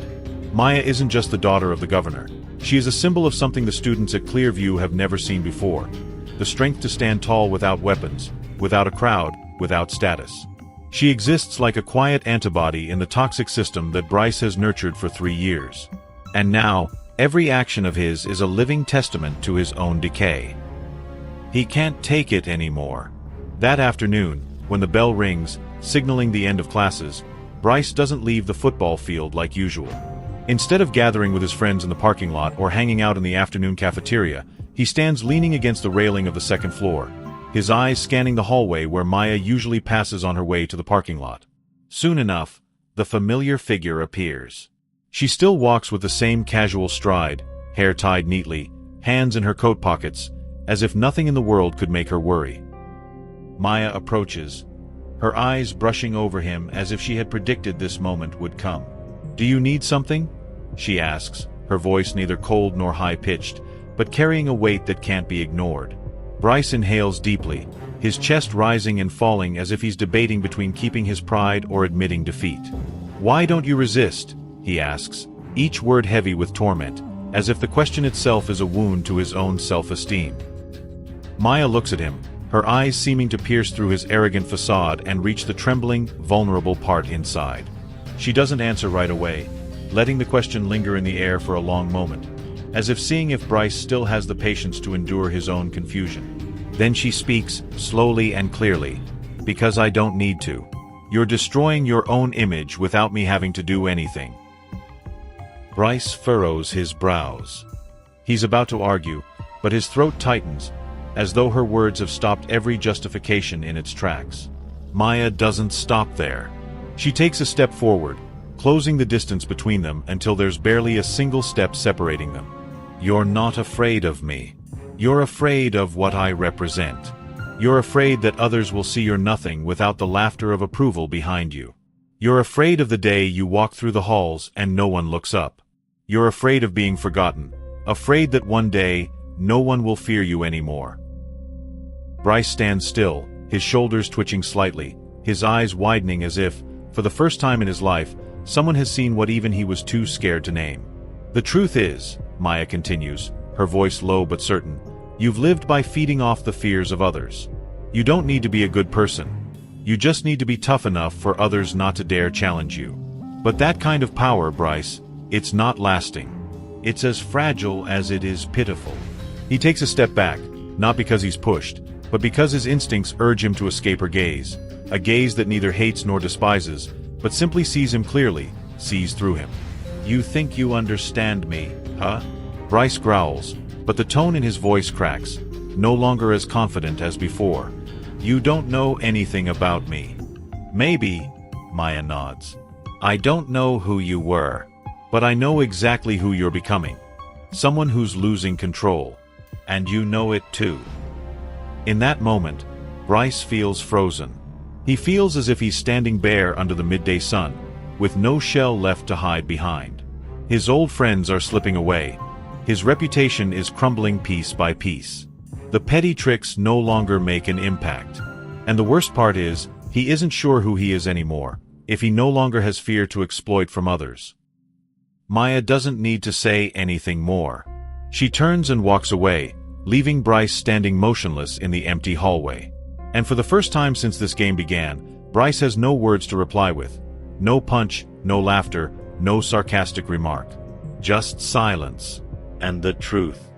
Maya isn't just the daughter of the governor. She is a symbol of something the students at Clearview have never seen before. The strength to stand tall without weapons, without a crowd, without status. She exists like a quiet antibody in the toxic system that Bryce has nurtured for 3 years. And now, every action of his is a living testament to his own decay. He can't take it anymore. That afternoon, when the bell rings, signaling the end of classes, Bryce doesn't leave the football field like usual. Instead of gathering with his friends in the parking lot or hanging out in the afternoon cafeteria, he stands leaning against the railing of the second floor, his eyes scanning the hallway where Maya usually passes on her way to the parking lot. Soon enough, the familiar figure appears. She still walks with the same casual stride, hair tied neatly, hands in her coat pockets, as if nothing in the world could make her worry. Maya approaches, her eyes brushing over him as if she had predicted this moment would come. "Do you need something?" she asks, her voice neither cold nor high-pitched, but carrying a weight that can't be ignored. Bryce inhales deeply, his chest rising and falling as if he's debating between keeping his pride or admitting defeat. "Why don't you resist?" he asks, each word heavy with torment, as if the question itself is a wound to his own self-esteem. Maya looks at him, her eyes seeming to pierce through his arrogant facade and reach the trembling, vulnerable part inside. She doesn't answer right away, letting the question linger in the air for a long moment, as if seeing if Bryce still has the patience to endure his own confusion. Then she speaks, slowly and clearly, "Because I don't need to. You're destroying your own image without me having to do anything." Bryce furrows his brows. He's about to argue, but his throat tightens, as though her words have stopped every justification in its tracks. Maya doesn't stop there. She takes a step forward, closing the distance between them until there's barely a single step separating them. "You're not afraid of me. You're afraid of what I represent. You're afraid that others will see you're nothing without the laughter of approval behind you. You're afraid of the day you walk through the halls and no one looks up. You're afraid of being forgotten, afraid that one day no one will fear you anymore." Bryce stands still, his shoulders twitching slightly, his eyes widening as if, for the first time in his life, someone has seen what even he was too scared to name. "The truth is," Maya continues, her voice low but certain, "you've lived by feeding off the fears of others. You don't need to be a good person. You just need to be tough enough for others not to dare challenge you. But that kind of power, Bryce, it's not lasting. It's as fragile as it is pitiful." He takes a step back, not because he's pushed, but because his instincts urge him to escape her gaze, a gaze that neither hates nor despises, but simply sees him clearly, sees through him. "You think you understand me, huh?" Bryce growls, but the tone in his voice cracks, no longer as confident as before. "You don't know anything about me." "Maybe," Maya nods. "I don't know who you were, but I know exactly who you're becoming. Someone who's losing control. And you know it too." In that moment, Bryce feels frozen. He feels as if he's standing bare under the midday sun, with no shell left to hide behind. His old friends are slipping away. His reputation is crumbling piece by piece. The petty tricks no longer make an impact. And the worst part is, he isn't sure who he is anymore, if he no longer has fear to exploit from others. Maya doesn't need to say anything more. She turns and walks away, leaving Bryce standing motionless in the empty hallway. And for the first time since this game began, Bryce has no words to reply with. No punch, no laughter, no sarcastic remark. Just silence. And the truth.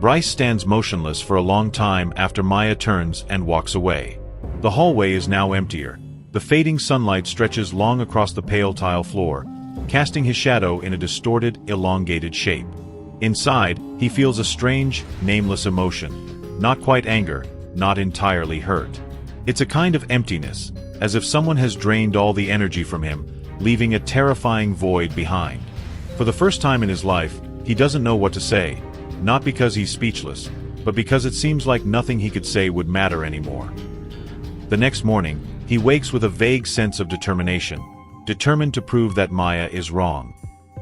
Bryce stands motionless for a long time after Maya turns and walks away. The hallway is now emptier. The fading sunlight stretches long across the pale tile floor, casting his shadow in a distorted, elongated shape. Inside, he feels a strange, nameless emotion. Not quite anger, not entirely hurt. It's a kind of emptiness, as if someone has drained all the energy from him, leaving a terrifying void behind. For the first time in his life, he doesn't know what to say, not because he's speechless, but because it seems like nothing he could say would matter anymore. The next morning, he wakes with a vague sense of determination, determined to prove that Maya is wrong.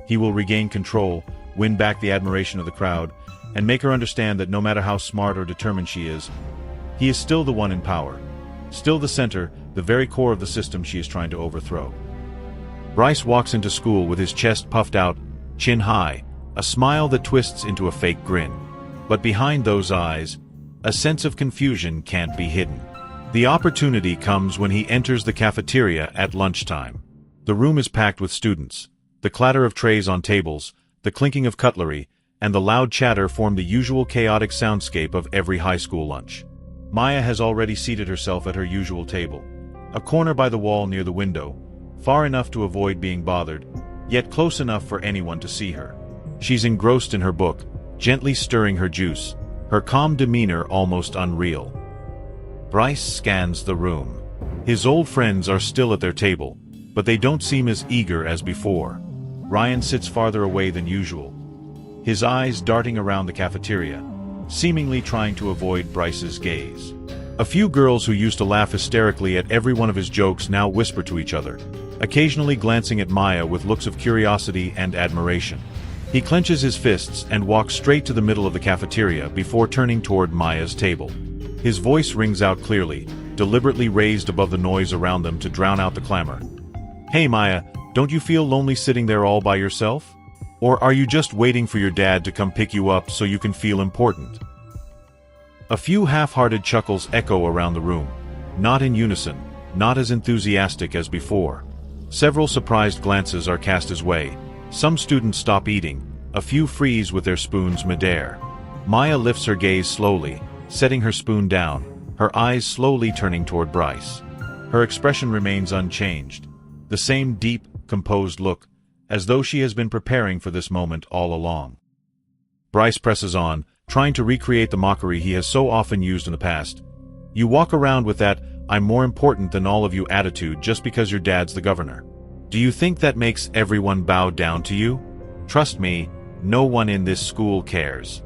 He will regain control, win back the admiration of the crowd, and make her understand that no matter how smart or determined she is, he is still the one in power, still the center, the very core of the system she is trying to overthrow. Bryce walks into school with his chest puffed out, chin high, a smile that twists into a fake grin. But behind those eyes, a sense of confusion can't be hidden. The opportunity comes when he enters the cafeteria at lunchtime. The room is packed with students. The clatter of trays on tables, the clinking of cutlery, and the loud chatter form the usual chaotic soundscape of every high school lunch. Maya has already seated herself at her usual table, a corner by the wall near the window, far enough to avoid being bothered, yet close enough for anyone to see her. She's engrossed in her book, gently stirring her juice, her calm demeanor almost unreal. Bryce scans the room. His old friends are still at their table, but they don't seem as eager as before. Ryan sits farther away than usual, his eyes darting around the cafeteria, seemingly trying to avoid Bryce's gaze. A few girls who used to laugh hysterically at every one of his jokes now whisper to each other, occasionally glancing at Maya with looks of curiosity and admiration. He clenches his fists and walks straight to the middle of the cafeteria before turning toward Maya's table. His voice rings out clearly, deliberately raised above the noise around them to drown out the clamor. Hey Maya, don't you feel lonely sitting there all by yourself? Or are you just waiting for your dad to come pick you up so you can feel important? A few half-hearted chuckles echo around the room, not in unison, not as enthusiastic as before. Several surprised glances are cast his way. Some students stop eating, a few freeze with their spoons midair. Maya lifts her gaze slowly, setting her spoon down, her eyes slowly turning toward Bryce. Her expression remains unchanged, the same deep, composed look, as though she has been preparing for this moment all along. Bryce presses on, trying to recreate the mockery he has so often used in the past. You walk around with that "I'm more important than all of you" attitude just because your dad's the governor. Do you think that makes everyone bow down to you? Trust me, no one in this school cares.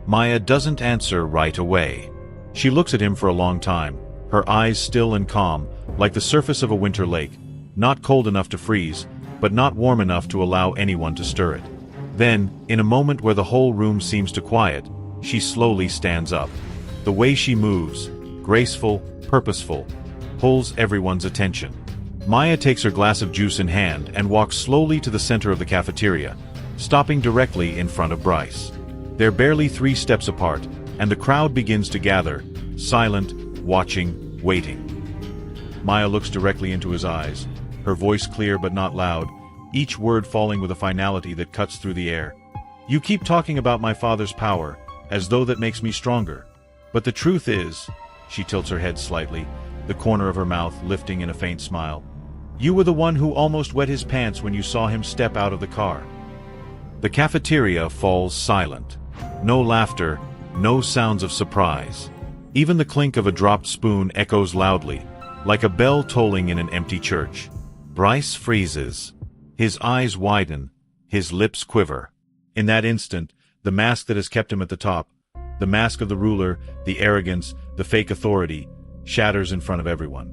Maya doesn't answer right away. She looks at him for a long time, her eyes still and calm, like the surface of a winter lake, not cold enough to freeze, but not warm enough to allow anyone to stir it. Then, in a moment where the whole room seems to quiet, she slowly stands up. The way she moves, graceful, purposeful, pulls everyone's attention. Maya takes her glass of juice in hand and walks slowly to the center of the cafeteria, stopping directly in front of Bryce. They're barely 3 steps apart, and the crowd begins to gather, silent, watching, waiting. Maya looks directly into his eyes, her voice clear but not loud, each word falling with a finality that cuts through the air. You keep talking about my father's power, as though that makes me stronger. But the truth is, she tilts her head slightly, the corner of her mouth lifting in a faint smile. You were the one who almost wet his pants when you saw him step out of the car. The cafeteria falls silent. No laughter, no sounds of surprise. Even the clink of a dropped spoon echoes loudly, like a bell tolling in an empty church. Bryce freezes. His eyes widen, his lips quiver. In that instant, the mask that has kept him at the top, the mask of the ruler, the arrogance, the fake authority, shatters in front of everyone.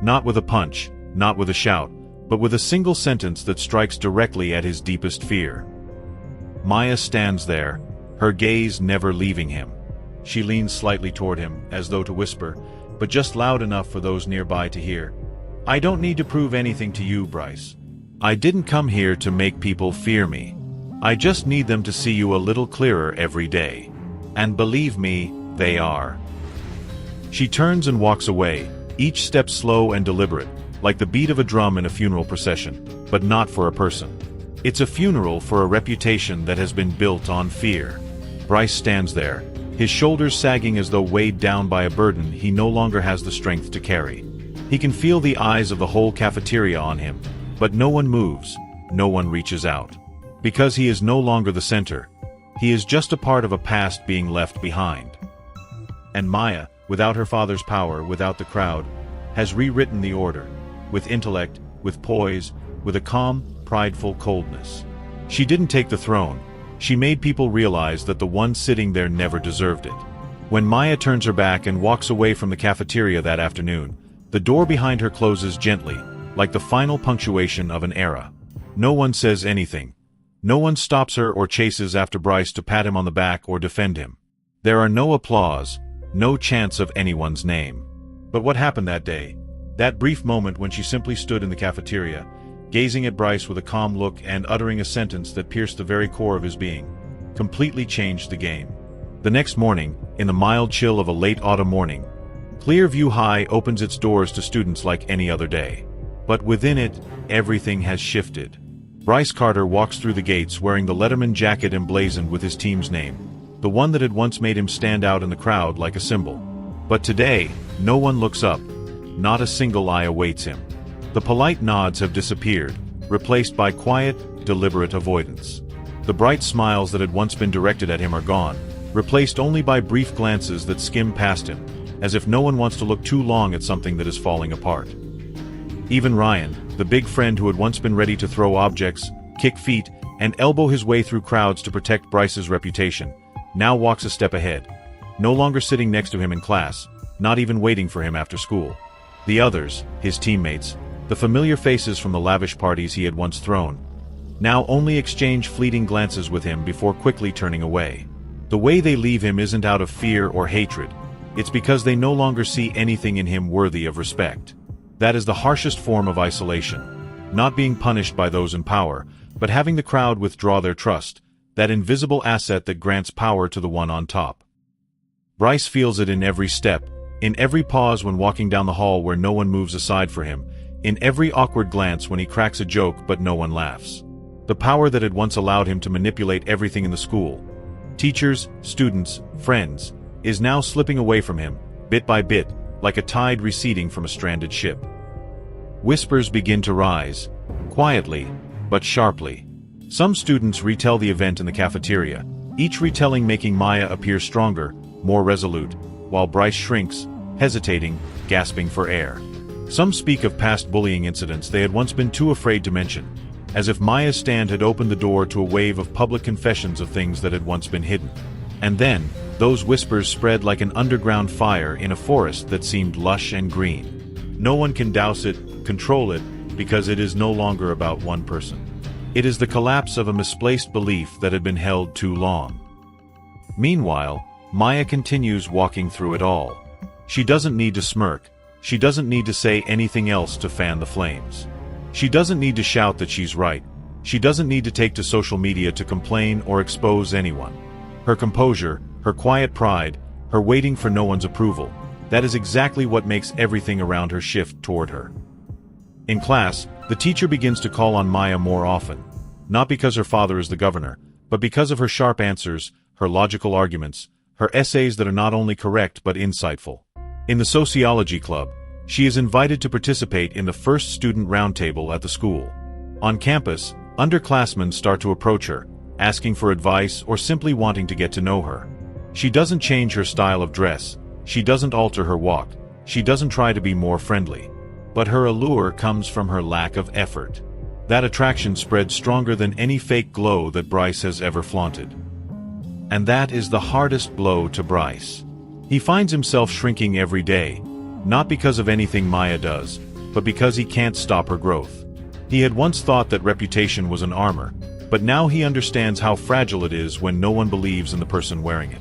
Not with a punch, not with a shout, but with a single sentence that strikes directly at his deepest fear. Maya stands there, her gaze never leaving him. She leans slightly toward him, as though to whisper, but just loud enough for those nearby to hear. I don't need to prove anything to you, Bryce. I didn't come here to make people fear me. I just need them to see you a little clearer every day. And believe me, they are. She turns and walks away, each step slow and deliberate, like the beat of a drum in a funeral procession, but not for a person. It's a funeral for a reputation that has been built on fear. Bryce stands there, his shoulders sagging as though weighed down by a burden he no longer has the strength to carry. He can feel the eyes of the whole cafeteria on him, but no one moves, no one reaches out. Because he is no longer the center. He is just a part of a past being left behind. And Maya, without her father's power, without the crowd, has rewritten the order, with intellect, with poise, with a calm, prideful coldness. She didn't take the throne. She made people realize that the one sitting there never deserved it. When Maya turns her back and walks away from the cafeteria that afternoon, the door behind her closes gently, like the final punctuation of an era. No one says anything. No one stops her or chases after Bryce to pat him on the back or defend him. There are no applause, no chants of anyone's name. But what happened that day? That brief moment when she simply stood in the cafeteria, gazing at Bryce with a calm look and uttering a sentence that pierced the very core of his being, completely changed the game. The next morning, in the mild chill of a late autumn morning, Clearview High opens its doors to students like any other day. But within it, everything has shifted. Bryce Carter walks through the gates wearing the Letterman jacket emblazoned with his team's name, the one that had once made him stand out in the crowd like a symbol. But today, no one looks up. Not a single eye awaits him. The polite nods have disappeared, replaced by quiet, deliberate avoidance. The bright smiles that had once been directed at him are gone, replaced only by brief glances that skim past him, as if no one wants to look too long at something that is falling apart. Even Ryan, the big friend who had once been ready to throw objects, kick feet, and elbow his way through crowds to protect Bryce's reputation, now walks a step ahead, no longer sitting next to him in class, not even waiting for him after school. The others, his teammates, the familiar faces from the lavish parties he had once thrown, now only exchange fleeting glances with him before quickly turning away. The way they leave him isn't out of fear or hatred, it's because they no longer see anything in him worthy of respect. That is the harshest form of isolation. Not being punished by those in power, but having the crowd withdraw their trust, that invisible asset that grants power to the one on top. Bryce feels it in every step, in every pause when walking down the hall where no one moves aside for him, in every awkward glance when he cracks a joke but no one laughs. The power that had once allowed him to manipulate everything in the school, teachers, students, friends, is now slipping away from him, bit by bit, like a tide receding from a stranded ship. Whispers begin to rise, quietly, but sharply. Some students retell the event in the cafeteria, each retelling making Maya appear stronger, more resolute, while Bryce shrinks, hesitating, gasping for air. Some speak of past bullying incidents they had once been too afraid to mention, as if Maya's stand had opened the door to a wave of public confessions of things that had once been hidden. And then, those whispers spread like an underground fire in a forest that seemed lush and green. No one can douse it, control it, because it is no longer about one person. It is the collapse of a misplaced belief that had been held too long. Meanwhile, Maya continues walking through it all. She doesn't need to smirk. She doesn't need to say anything else to fan the flames. She doesn't need to shout that she's right. She doesn't need to take to social media to complain or expose anyone. Her composure, her quiet pride, her waiting for no one's approval, that is exactly what makes everything around her shift toward her. In class, the teacher begins to call on Maya more often, not because her father is the governor, but because of her sharp answers, her logical arguments, her essays that are not only correct but insightful. In the sociology club, she is invited to participate in the first student roundtable at the school. On campus, underclassmen start to approach her, asking for advice or simply wanting to get to know her. She doesn't change her style of dress, she doesn't alter her walk, she doesn't try to be more friendly. But her allure comes from her lack of effort. That attraction spreads stronger than any fake glow that Bryce has ever flaunted. And that is the hardest blow to Bryce. He finds himself shrinking every day, not because of anything Maya does, but because he can't stop her growth. He had once thought that reputation was an armor, but now he understands how fragile it is when no one believes in the person wearing it.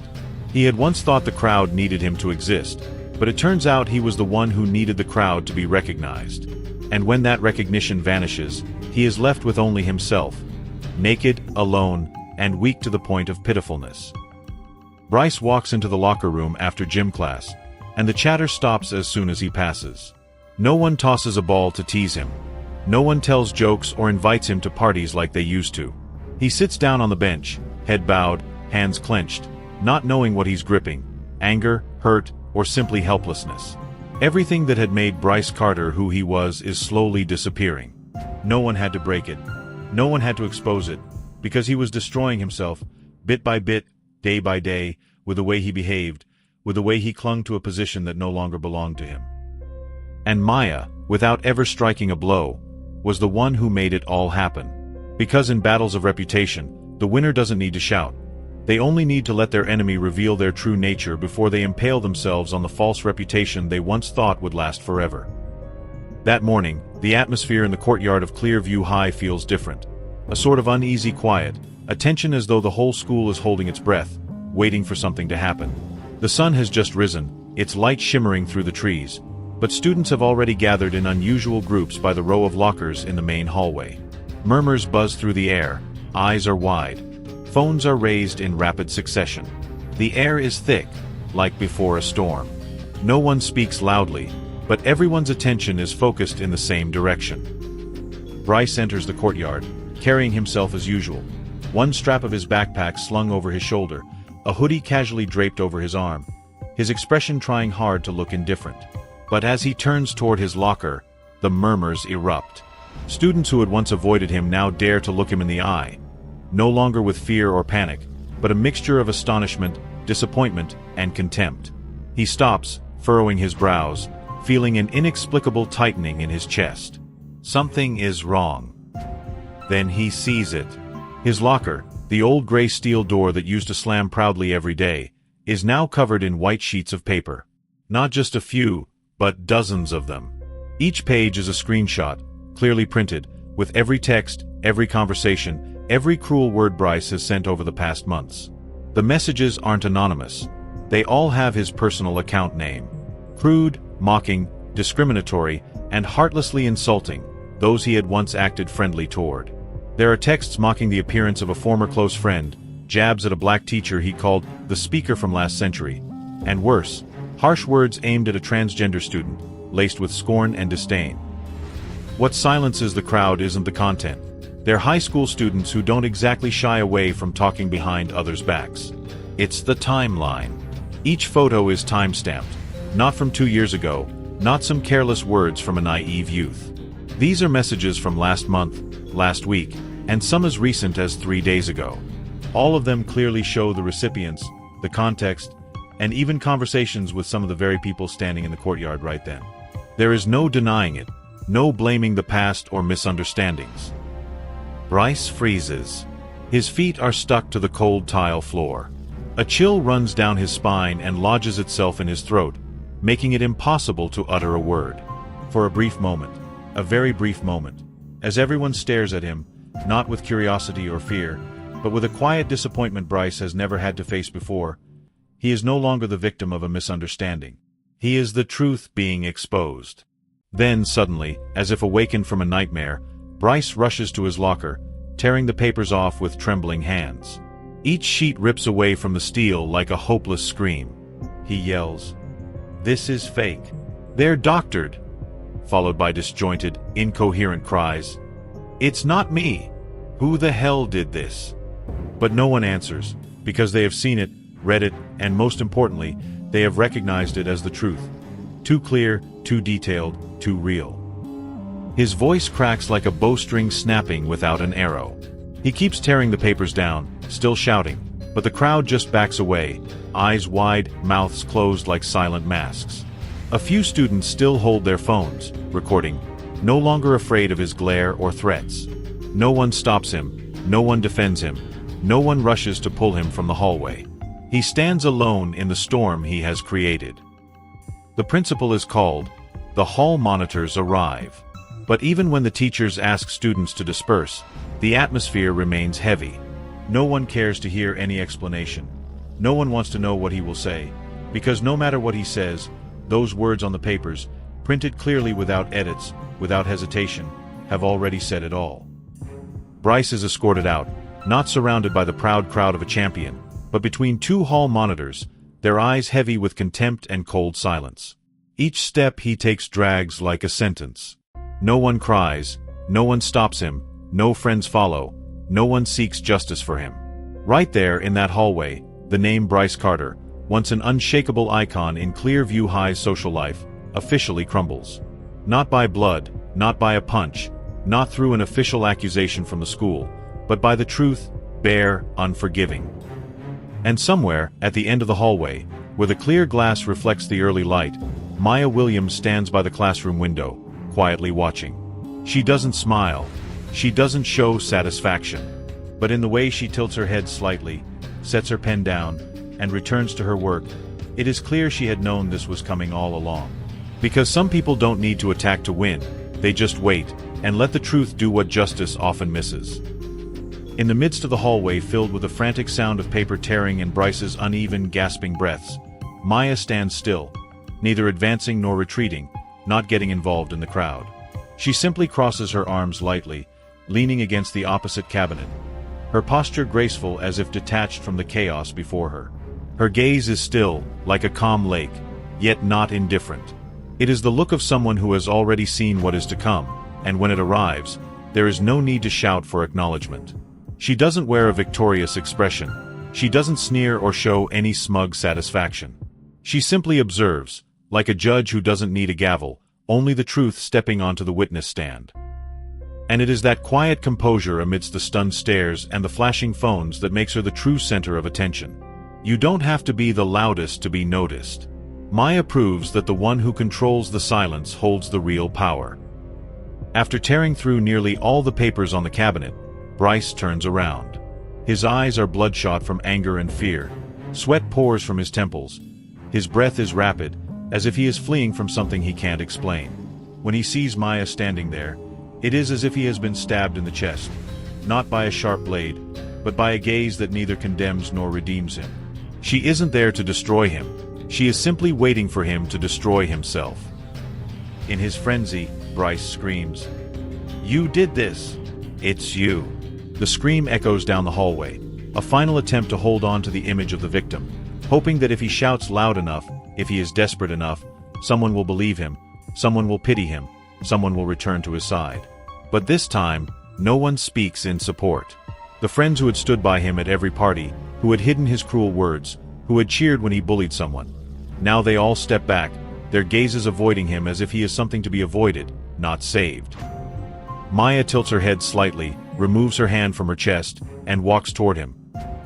He had once thought the crowd needed him to exist, but it turns out he was the one who needed the crowd to be recognized. And when that recognition vanishes, he is left with only himself, naked, alone, and weak to the point of pitifulness. Bryce walks into the locker room after gym class, and the chatter stops as soon as he passes. No one tosses a ball to tease him. No one tells jokes or invites him to parties like they used to. He sits down on the bench, head bowed, hands clenched, not knowing what he's gripping, anger, hurt, or simply helplessness. Everything that had made Bryce Carter who he was is slowly disappearing. No one had to break it. No one had to expose it, because he was destroying himself, bit by bit, day by day, with the way he behaved, with the way he clung to a position that no longer belonged to him. And Maya, without ever striking a blow, was the one who made it all happen. Because in battles of reputation, the winner doesn't need to shout. They only need to let their enemy reveal their true nature before they impale themselves on the false reputation they once thought would last forever. That morning, the atmosphere in the courtyard of Clearview High feels different. A sort of uneasy quiet, a tension as though the whole school is holding its breath, waiting for something to happen. The sun has just risen, its light shimmering through the trees, but students have already gathered in unusual groups by the row of lockers in the main hallway. Murmurs buzz through the air, eyes are wide. Phones are raised in rapid succession. The air is thick, like before a storm. No one speaks loudly, but everyone's attention is focused in the same direction. Bryce enters the courtyard, carrying himself as usual. One strap of his backpack slung over his shoulder, a hoodie casually draped over his arm, his expression trying hard to look indifferent. But as he turns toward his locker, the murmurs erupt. Students who had once avoided him now dare to look him in the eye, no longer with fear or panic, but a mixture of astonishment, disappointment, and contempt. He stops, furrowing his brows, feeling an inexplicable tightening in his chest. Something is wrong. Then he sees it. His locker, the old gray steel door that used to slam proudly every day, is now covered in white sheets of paper. Not just a few, but dozens of them. Each page is a screenshot, clearly printed, with every text, every conversation, every cruel word Bryce has sent over the past months. The messages aren't anonymous. They all have his personal account name. Crude, mocking, discriminatory, and heartlessly insulting those he had once acted friendly toward. There are texts mocking the appearance of a former close friend, jabs at a black teacher he called the speaker from last century, and worse, harsh words aimed at a transgender student, laced with scorn and disdain. What silences the crowd isn't the content. They're high school students who don't exactly shy away from talking behind others' backs. It's the timeline. Each photo is time-stamped, not from 2 years ago, not some careless words from a naive youth. These are messages from last month, last week, and some as recent as 3 days ago. All of them clearly show the recipients, the context, and even conversations with some of the very people standing in the courtyard right then. There is no denying it, no blaming the past or misunderstandings. Bryce freezes. His feet are stuck to the cold tile floor. A chill runs down his spine and lodges itself in his throat, making it impossible to utter a word. For a brief moment, a very brief moment, as everyone stares at him, not with curiosity or fear, but with a quiet disappointment Bryce has never had to face before, he is no longer the victim of a misunderstanding. He is the truth being exposed. Then, suddenly, as if awakened from a nightmare, Bryce rushes to his locker, tearing the papers off with trembling hands. Each sheet rips away from the steel like a hopeless scream. He yells, "This is fake. They're doctored," followed by disjointed, incoherent cries. "It's not me. Who the hell did this?" But no one answers, because they have seen it, read it, and most importantly, they have recognized it as the truth. Too clear, too detailed, too real. His voice cracks like a bowstring snapping without an arrow. He keeps tearing the papers down, still shouting, but the crowd just backs away, eyes wide, mouths closed like silent masks. A few students still hold their phones, recording, no longer afraid of his glare or threats. No one stops him, no one defends him, no one rushes to pull him from the hallway. He stands alone in the storm he has created. The principal is called. The hall monitors arrive. But even when the teachers ask students to disperse, the atmosphere remains heavy. No one cares to hear any explanation. No one wants to know what he will say, because no matter what he says, those words on the papers, printed clearly without edits, without hesitation, have already said it all. Bryce is escorted out, not surrounded by the proud crowd of a champion, but between two hall monitors, their eyes heavy with contempt and cold silence. Each step he takes drags like a sentence. No one cries, no one stops him, no friends follow, no one seeks justice for him. Right there in that hallway, the name Bryce Carter, once an unshakable icon in Clearview High's social life, officially crumbles. Not by blood, not by a punch, not through an official accusation from the school, but by the truth, bare, unforgiving. And somewhere, at the end of the hallway, where the clear glass reflects the early light, Maya Williams stands by the classroom window, quietly watching. She doesn't smile. She doesn't show satisfaction. But in the way she tilts her head slightly, sets her pen down, and returns to her work, it is clear she had known this was coming all along. Because some people don't need to attack to win, they just wait, and let the truth do what justice often misses. In the midst of the hallway filled with the frantic sound of paper tearing and Bryce's uneven, gasping breaths, Maya stands still, neither advancing nor retreating, not getting involved in the crowd. She simply crosses her arms lightly, leaning against the opposite cabinet, her posture graceful as if detached from the chaos before her. Her gaze is still, like a calm lake, yet not indifferent. It is the look of someone who has already seen what is to come, and when it arrives, there is no need to shout for acknowledgement. She doesn't wear a victorious expression. She doesn't sneer or show any smug satisfaction. She simply observes, like a judge who doesn't need a gavel, only the truth stepping onto the witness stand. And it is that quiet composure amidst the stunned stares and the flashing phones that makes her the true center of attention. You don't have to be the loudest to be noticed. Maya proves that the one who controls the silence holds the real power. After tearing through nearly all the papers on the cabinet, Bryce turns around. His eyes are bloodshot from anger and fear. Sweat pours from his temples. His breath is rapid, as if he is fleeing from something he can't explain. When he sees Maya standing there, it is as if he has been stabbed in the chest, not by a sharp blade, but by a gaze that neither condemns nor redeems him. She isn't there to destroy him. She is simply waiting for him to destroy himself. In his frenzy, Bryce screams, "You did this! It's you!" The scream echoes down the hallway, a final attempt to hold on to the image of the victim, hoping that if he shouts loud enough, if he is desperate enough, someone will believe him, someone will pity him, someone will return to his side. But this time, no one speaks in support. The friends who had stood by him at every party, who had hidden his cruel words, who had cheered when he bullied someone. Now they all step back, their gazes avoiding him as if he is something to be avoided, not saved. Maya tilts her head slightly, removes her hand from her chest, and walks toward him.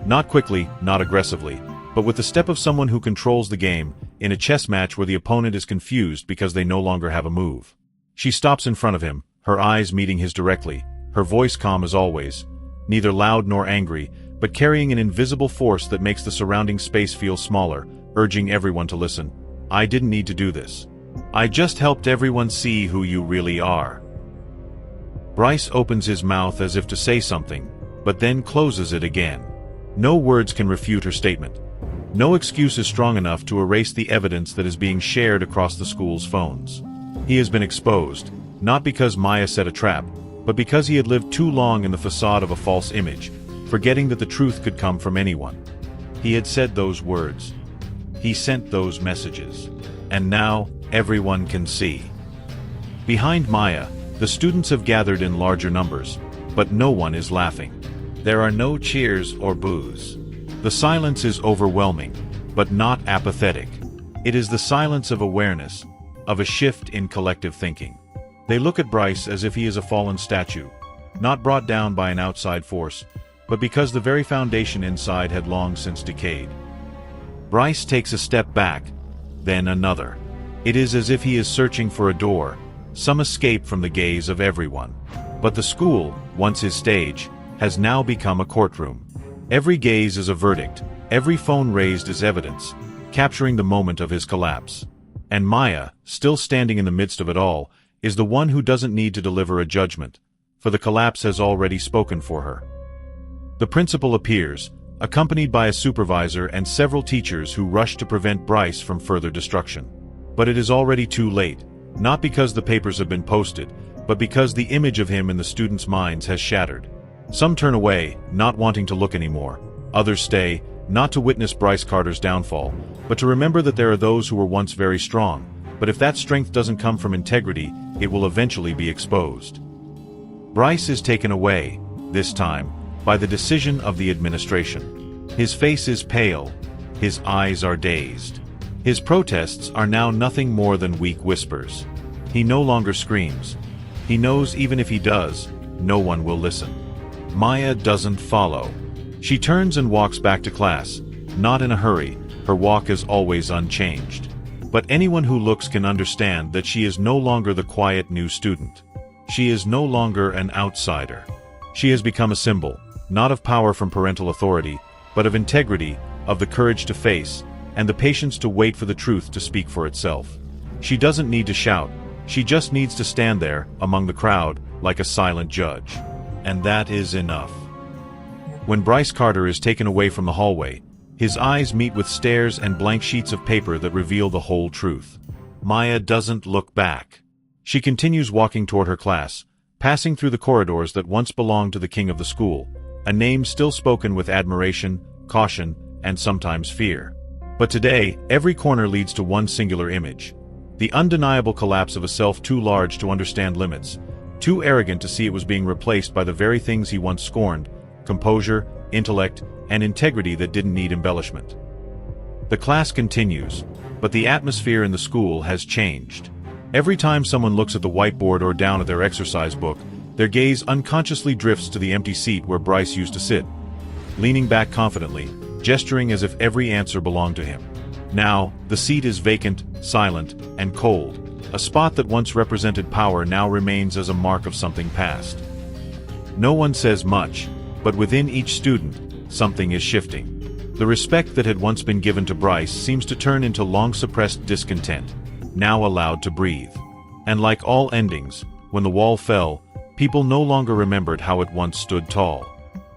Not quickly, not aggressively, but with the step of someone who controls the game, in a chess match where the opponent is confused because they no longer have a move. She stops in front of him, her eyes meeting his directly, her voice calm as always, neither loud nor angry, but carrying an invisible force that makes the surrounding space feel smaller, urging everyone to listen. "I didn't need to do this. I just helped everyone see who you really are." Bryce opens his mouth as if to say something, but then closes it again. No words can refute her statement. No excuse is strong enough to erase the evidence that is being shared across the school's phones. He has been exposed, not because Maya set a trap, but because he had lived too long in the facade of a false image, forgetting that the truth could come from anyone. He had said those words. He sent those messages. And now, everyone can see. Behind Maya, the students have gathered in larger numbers, but no one is laughing. There are no cheers or boos. The silence is overwhelming, but not apathetic. It is the silence of awareness, of a shift in collective thinking. They look at Bryce as if he is a fallen statue, not brought down by an outside force, but because the very foundation inside had long since decayed. Bryce takes a step back, then another. It is as if he is searching for a door, some escape from the gaze of everyone. But the school, once his stage, has now become a courtroom. Every gaze is a verdict, every phone raised is evidence, capturing the moment of his collapse. And Maya, still standing in the midst of it all, is the one who doesn't need to deliver a judgment, for the collapse has already spoken for her. The principal appears, accompanied by a supervisor and several teachers who rush to prevent Bryce from further destruction. But it is already too late, not because the papers have been posted, but because the image of him in the students' minds has shattered. Some turn away, not wanting to look anymore. Others stay, not to witness Bryce Carter's downfall, but to remember that there are those who were once very strong, but if that strength doesn't come from integrity, it will eventually be exposed. Bryce is taken away, this time, by the decision of the administration. His face is pale, his eyes are dazed. His protests are now nothing more than weak whispers. He no longer screams. He knows even if he does, no one will listen. Maya doesn't follow. She turns and walks back to class, not in a hurry, her walk is always unchanged. But anyone who looks can understand that she is no longer the quiet new student. She is no longer an outsider. She has become a symbol, not of power from parental authority, but of integrity, of the courage to face, and the patience to wait for the truth to speak for itself. She doesn't need to shout, she just needs to stand there, among the crowd, like a silent judge. And that is enough. When Bryce Carter is taken away from the hallway, his eyes meet with stares and blank sheets of paper that reveal the whole truth. Maya doesn't look back. She continues walking toward her class, passing through the corridors that once belonged to the king of the school, a name still spoken with admiration, caution, and sometimes fear. But today, every corner leads to one singular image. The undeniable collapse of a self too large to understand limits, too arrogant to see it was being replaced by the very things he once scorned: composure, intellect, and integrity that didn't need embellishment. The class continues, but the atmosphere in the school has changed. Every time someone looks at the whiteboard or down at their exercise book, their gaze unconsciously drifts to the empty seat where Bryce used to sit, leaning back confidently, gesturing as if every answer belonged to him. Now, the seat is vacant, silent, and cold. A spot that once represented power now remains as a mark of something past. No one says much, but within each student, something is shifting. The respect that had once been given to Bryce seems to turn into long-suppressed discontent, now allowed to breathe. And like all endings, when the wall fell, people no longer remembered how it once stood tall.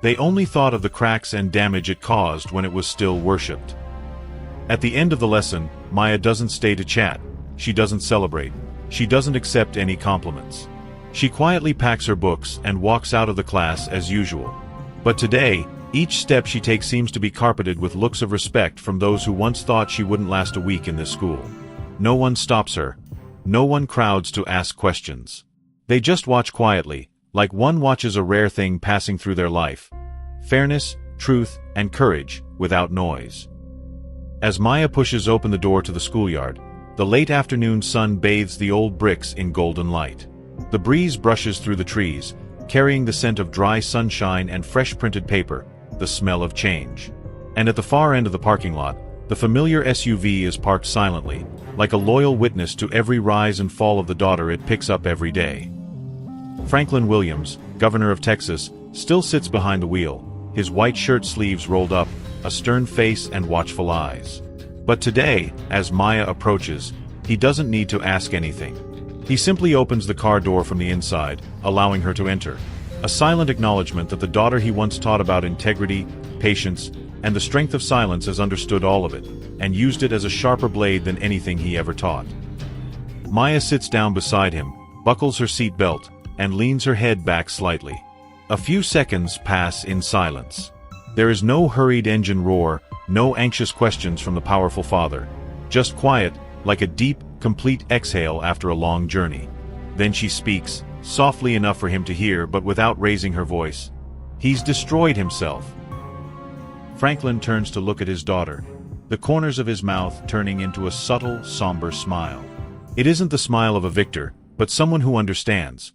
They only thought of the cracks and damage it caused when it was still worshipped. At the end of the lesson, Maya doesn't stay to chat. She doesn't celebrate. She doesn't accept any compliments. She quietly packs her books and walks out of the class as usual. But today, each step she takes seems to be carpeted with looks of respect from those who once thought she wouldn't last a week in this school. No one stops her. No one crowds to ask questions. They just watch quietly, like one watches a rare thing passing through their life. Fairness, truth, and courage, without noise. As Maya pushes open the door to the schoolyard, the late afternoon sun bathes the old bricks in golden light. The breeze brushes through the trees, carrying the scent of dry sunshine and fresh printed paper, the smell of change. And at the far end of the parking lot, the familiar SUV is parked silently, like a loyal witness to every rise and fall of the daughter it picks up every day. Franklin Williams, governor of Texas, still sits behind the wheel, his white shirt sleeves rolled up, a stern face and watchful eyes. But today, as Maya approaches, he doesn't need to ask anything. He simply opens the car door from the inside, allowing her to enter. A silent acknowledgement that the daughter he once taught about integrity, patience, and the strength of silence has understood all of it, and used it as a sharper blade than anything he ever taught. Maya sits down beside him, buckles her seat belt, and leans her head back slightly. A few seconds pass in silence. There is no hurried engine roar, no anxious questions from the powerful father. Just quiet, like a deep, complete exhale after a long journey. Then she speaks, softly enough for him to hear but without raising her voice. He's destroyed himself. Franklin turns to look at his daughter, the corners of his mouth turning into a subtle, somber smile. It isn't the smile of a victor, but someone who understands.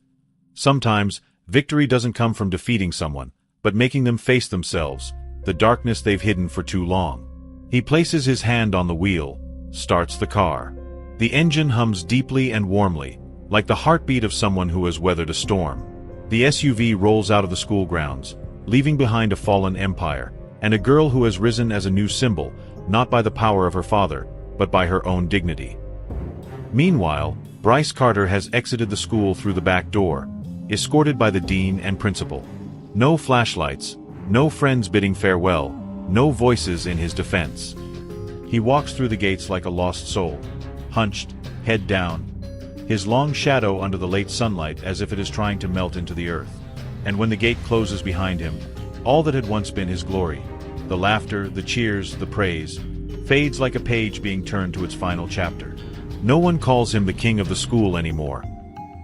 Sometimes, victory doesn't come from defeating someone, but making them face themselves, the darkness they've hidden for too long. He places his hand on the wheel, starts the car. The engine hums deeply and warmly, like the heartbeat of someone who has weathered a storm. The SUV rolls out of the school grounds, leaving behind a fallen empire, and a girl who has risen as a new symbol, not by the power of her father, but by her own dignity. Meanwhile, Bryce Carter has exited the school through the back door, escorted by the dean and principal. No flashlights, no friends bidding farewell, no voices in his defense. He walks through the gates like a lost soul, hunched, head down, his long shadow under the late sunlight as if it is trying to melt into the earth. And when the gate closes behind him, all that had once been his glory, the laughter, the cheers, the praise, fades like a page being turned to its final chapter. No one calls him the king of the school anymore.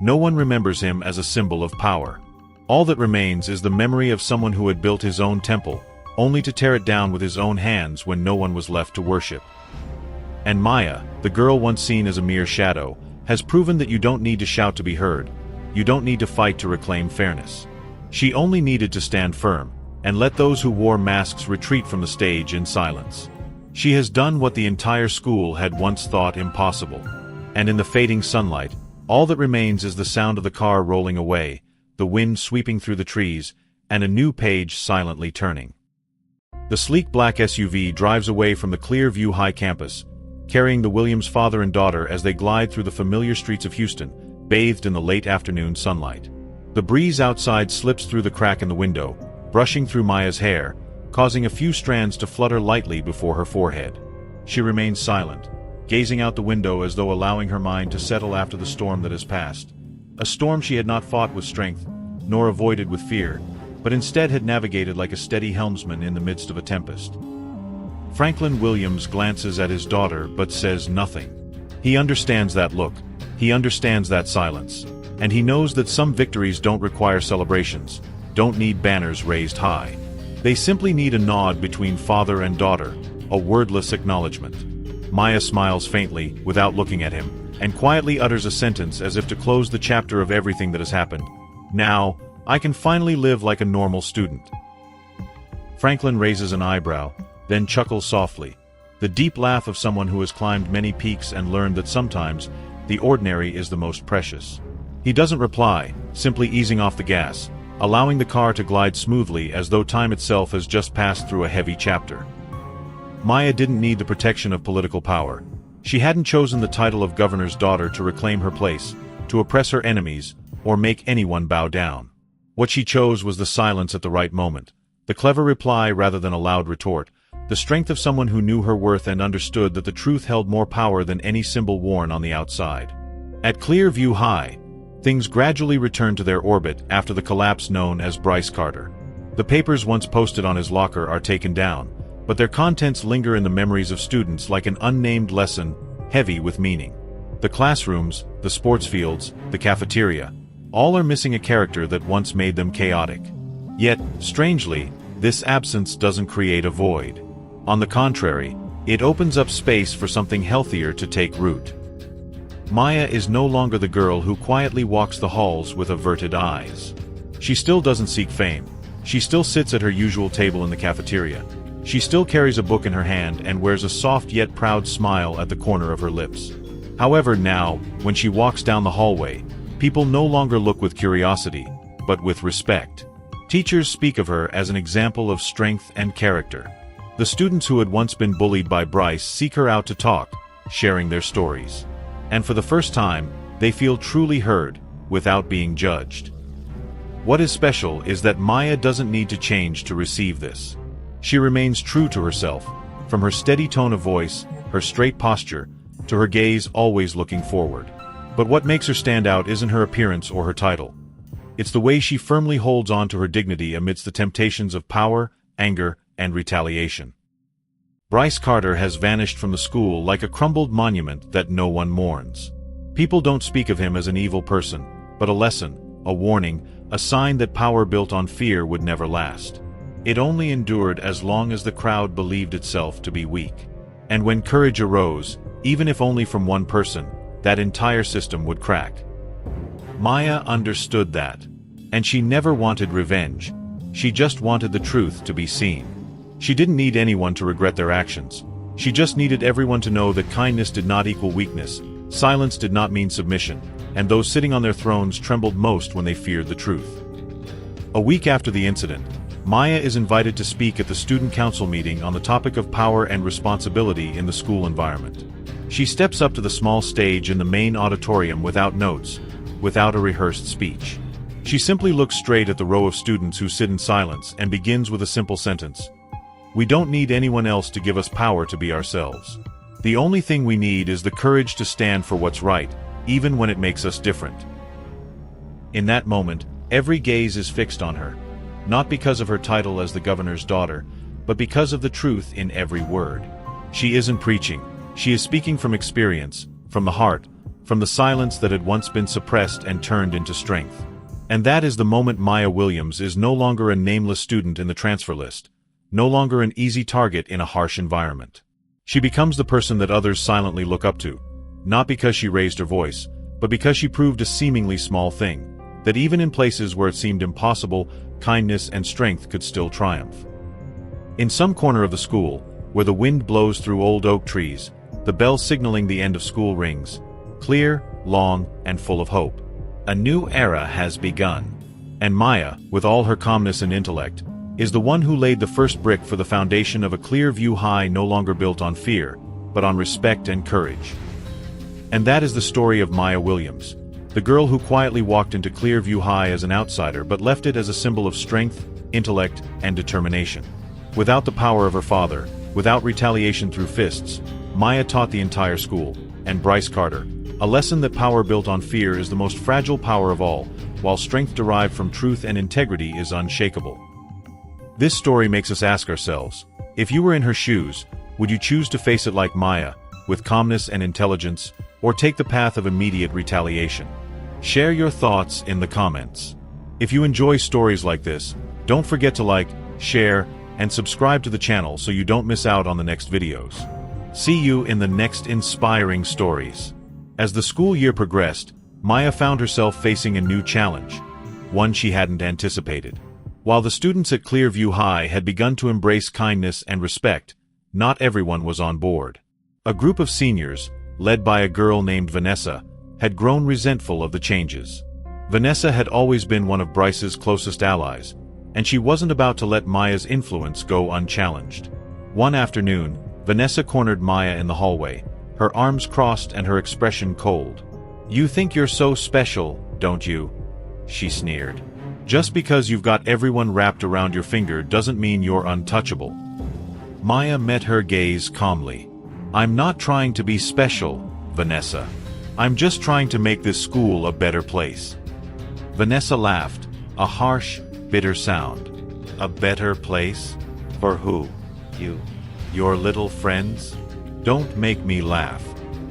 No one remembers him as a symbol of power. All that remains is the memory of someone who had built his own temple, only to tear it down with his own hands when no one was left to worship. And Maya, the girl once seen as a mere shadow, has proven that you don't need to shout to be heard. You don't need to fight to reclaim fairness. She only needed to stand firm, and let those who wore masks retreat from the stage in silence. She has done what the entire school had once thought impossible. And in the fading sunlight, all that remains is the sound of the car rolling away, the wind sweeping through the trees, and a new page silently turning. The sleek black SUV drives away from the Clearview High campus, carrying the Williams father and daughter as they glide through the familiar streets of Houston, bathed in the late afternoon sunlight. The breeze outside slips through the crack in the window, brushing through Maya's hair, causing a few strands to flutter lightly before her forehead. She remains silent, gazing out the window as though allowing her mind to settle after the storm that has passed. A storm she had not fought with strength, nor avoided with fear, but instead had navigated like a steady helmsman in the midst of a tempest. Franklin Williams glances at his daughter but says nothing. He understands that look, he understands that silence, and he knows that some victories don't require celebrations, don't need banners raised high. They simply need a nod between father and daughter, a wordless acknowledgement. Maya smiles faintly, without looking at him, and quietly utters a sentence as if to close the chapter of everything that has happened. Now, I can finally live like a normal student. Franklin raises an eyebrow, then chuckles softly, the deep laugh of someone who has climbed many peaks and learned that sometimes, the ordinary is the most precious. He doesn't reply, simply easing off the gas, allowing the car to glide smoothly as though time itself has just passed through a heavy chapter. Maya didn't need the protection of political power. She hadn't chosen the title of governor's daughter to reclaim her place, to oppress her enemies, or make anyone bow down. What she chose was the silence at the right moment, the clever reply rather than a loud retort, the strength of someone who knew her worth and understood that the truth held more power than any symbol worn on the outside. At Clearview High, things gradually return to their orbit after the collapse known as Bryce Carter. The papers once posted on his locker are taken down, but their contents linger in the memories of students like an unnamed lesson, heavy with meaning. The classrooms, the sports fields, the cafeteria, all are missing a character that once made them chaotic. Yet, strangely, this absence doesn't create a void. On the contrary, it opens up space for something healthier to take root. Maya is no longer the girl who quietly walks the halls with averted eyes. She still doesn't seek fame. She still sits at her usual table in the cafeteria. She still carries a book in her hand and wears a soft yet proud smile at the corner of her lips. However, now, when she walks down the hallway, people no longer look with curiosity, but with respect. Teachers speak of her as an example of strength and character. The students who had once been bullied by Bryce seek her out to talk, sharing their stories. And for the first time, they feel truly heard, without being judged. What is special is that Maya doesn't need to change to receive this. She remains true to herself, from her steady tone of voice, her straight posture, to her gaze always looking forward. But what makes her stand out isn't her appearance or her title. It's the way she firmly holds on to her dignity amidst the temptations of power, anger, and retaliation. Bryce Carter has vanished from the school like a crumbled monument that no one mourns. People don't speak of him as an evil person, but a lesson, a warning, a sign that power built on fear would never last. It only endured as long as the crowd believed itself to be weak. And when courage arose, even if only from one person, that entire system would crack. Maya understood that. And she never wanted revenge. She just wanted the truth to be seen. She didn't need anyone to regret their actions. She just needed everyone to know that kindness did not equal weakness, silence did not mean submission, and those sitting on their thrones trembled most when they feared the truth. A week after the incident, Maya is invited to speak at the student council meeting on the topic of power and responsibility in the school environment. She steps up to the small stage in the main auditorium without notes, without a rehearsed speech. She simply looks straight at the row of students who sit in silence and begins with a simple sentence. We don't need anyone else to give us power to be ourselves. The only thing we need is the courage to stand for what's right, even when it makes us different. In that moment, every gaze is fixed on her, not because of her title as the governor's daughter, but because of the truth in every word. She isn't preaching. She is speaking from experience, from the heart, from the silence that had once been suppressed and turned into strength. And that is the moment Maya Williams is no longer a nameless student in the transfer list, no longer an easy target in a harsh environment. She becomes the person that others silently look up to, not because she raised her voice, but because she proved a seemingly small thing, that even in places where it seemed impossible, kindness and strength could still triumph. In some corner of the school, where the wind blows through old oak trees, the bell signaling the end of school rings, clear, long, and full of hope. A new era has begun. And Maya, with all her calmness and intellect, is the one who laid the first brick for the foundation of a Clearview High no longer built on fear, but on respect and courage. And that is the story of Maya Williams, the girl who quietly walked into Clearview High as an outsider but left it as a symbol of strength, intellect, and determination. Without the power of her father, without retaliation through fists, Maya taught the entire school, and Bryce Carter, a lesson that power built on fear is the most fragile power of all, while strength derived from truth and integrity is unshakable. This story makes us ask ourselves, if you were in her shoes, would you choose to face it like Maya, with calmness and intelligence, or take the path of immediate retaliation? Share your thoughts in the comments. If you enjoy stories like this, don't forget to like, share, and subscribe to the channel so you don't miss out on the next videos. See you in the next inspiring stories. As the school year progressed, Maya found herself facing a new challenge, one she hadn't anticipated. While the students at Clearview High had begun to embrace kindness and respect, not everyone was on board. A group of seniors, led by a girl named Vanessa, had grown resentful of the changes. Vanessa had always been one of Bryce's closest allies, and she wasn't about to let Maya's influence go unchallenged. One afternoon, Vanessa cornered Maya in the hallway, her arms crossed and her expression cold. "You think you're so special, don't you?" she sneered. "Just because you've got everyone wrapped around your finger doesn't mean you're untouchable." Maya met her gaze calmly. "I'm not trying to be special, Vanessa. I'm just trying to make this school a better place. Vanessa laughed, a harsh, bitter sound. A better place? For who? You? Your little friends? Don't make me laugh.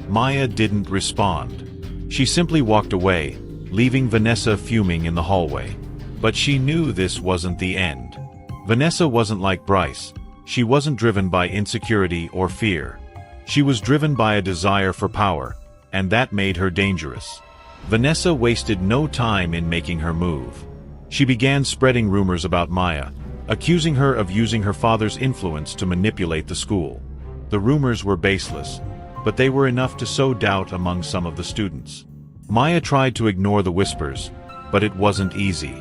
Maya didn't respond. She simply walked away, leaving Vanessa fuming in the hallway. But she knew this wasn't the end. Vanessa wasn't like Bryce. She wasn't driven by insecurity or fear. She was driven by a desire for power, and that made her dangerous. Vanessa wasted no time in making her move. She began spreading rumors about Maya, accusing her of using her father's influence to manipulate the school. The rumors were baseless, but they were enough to sow doubt among some of the students. Maya tried to ignore the whispers, but it wasn't easy.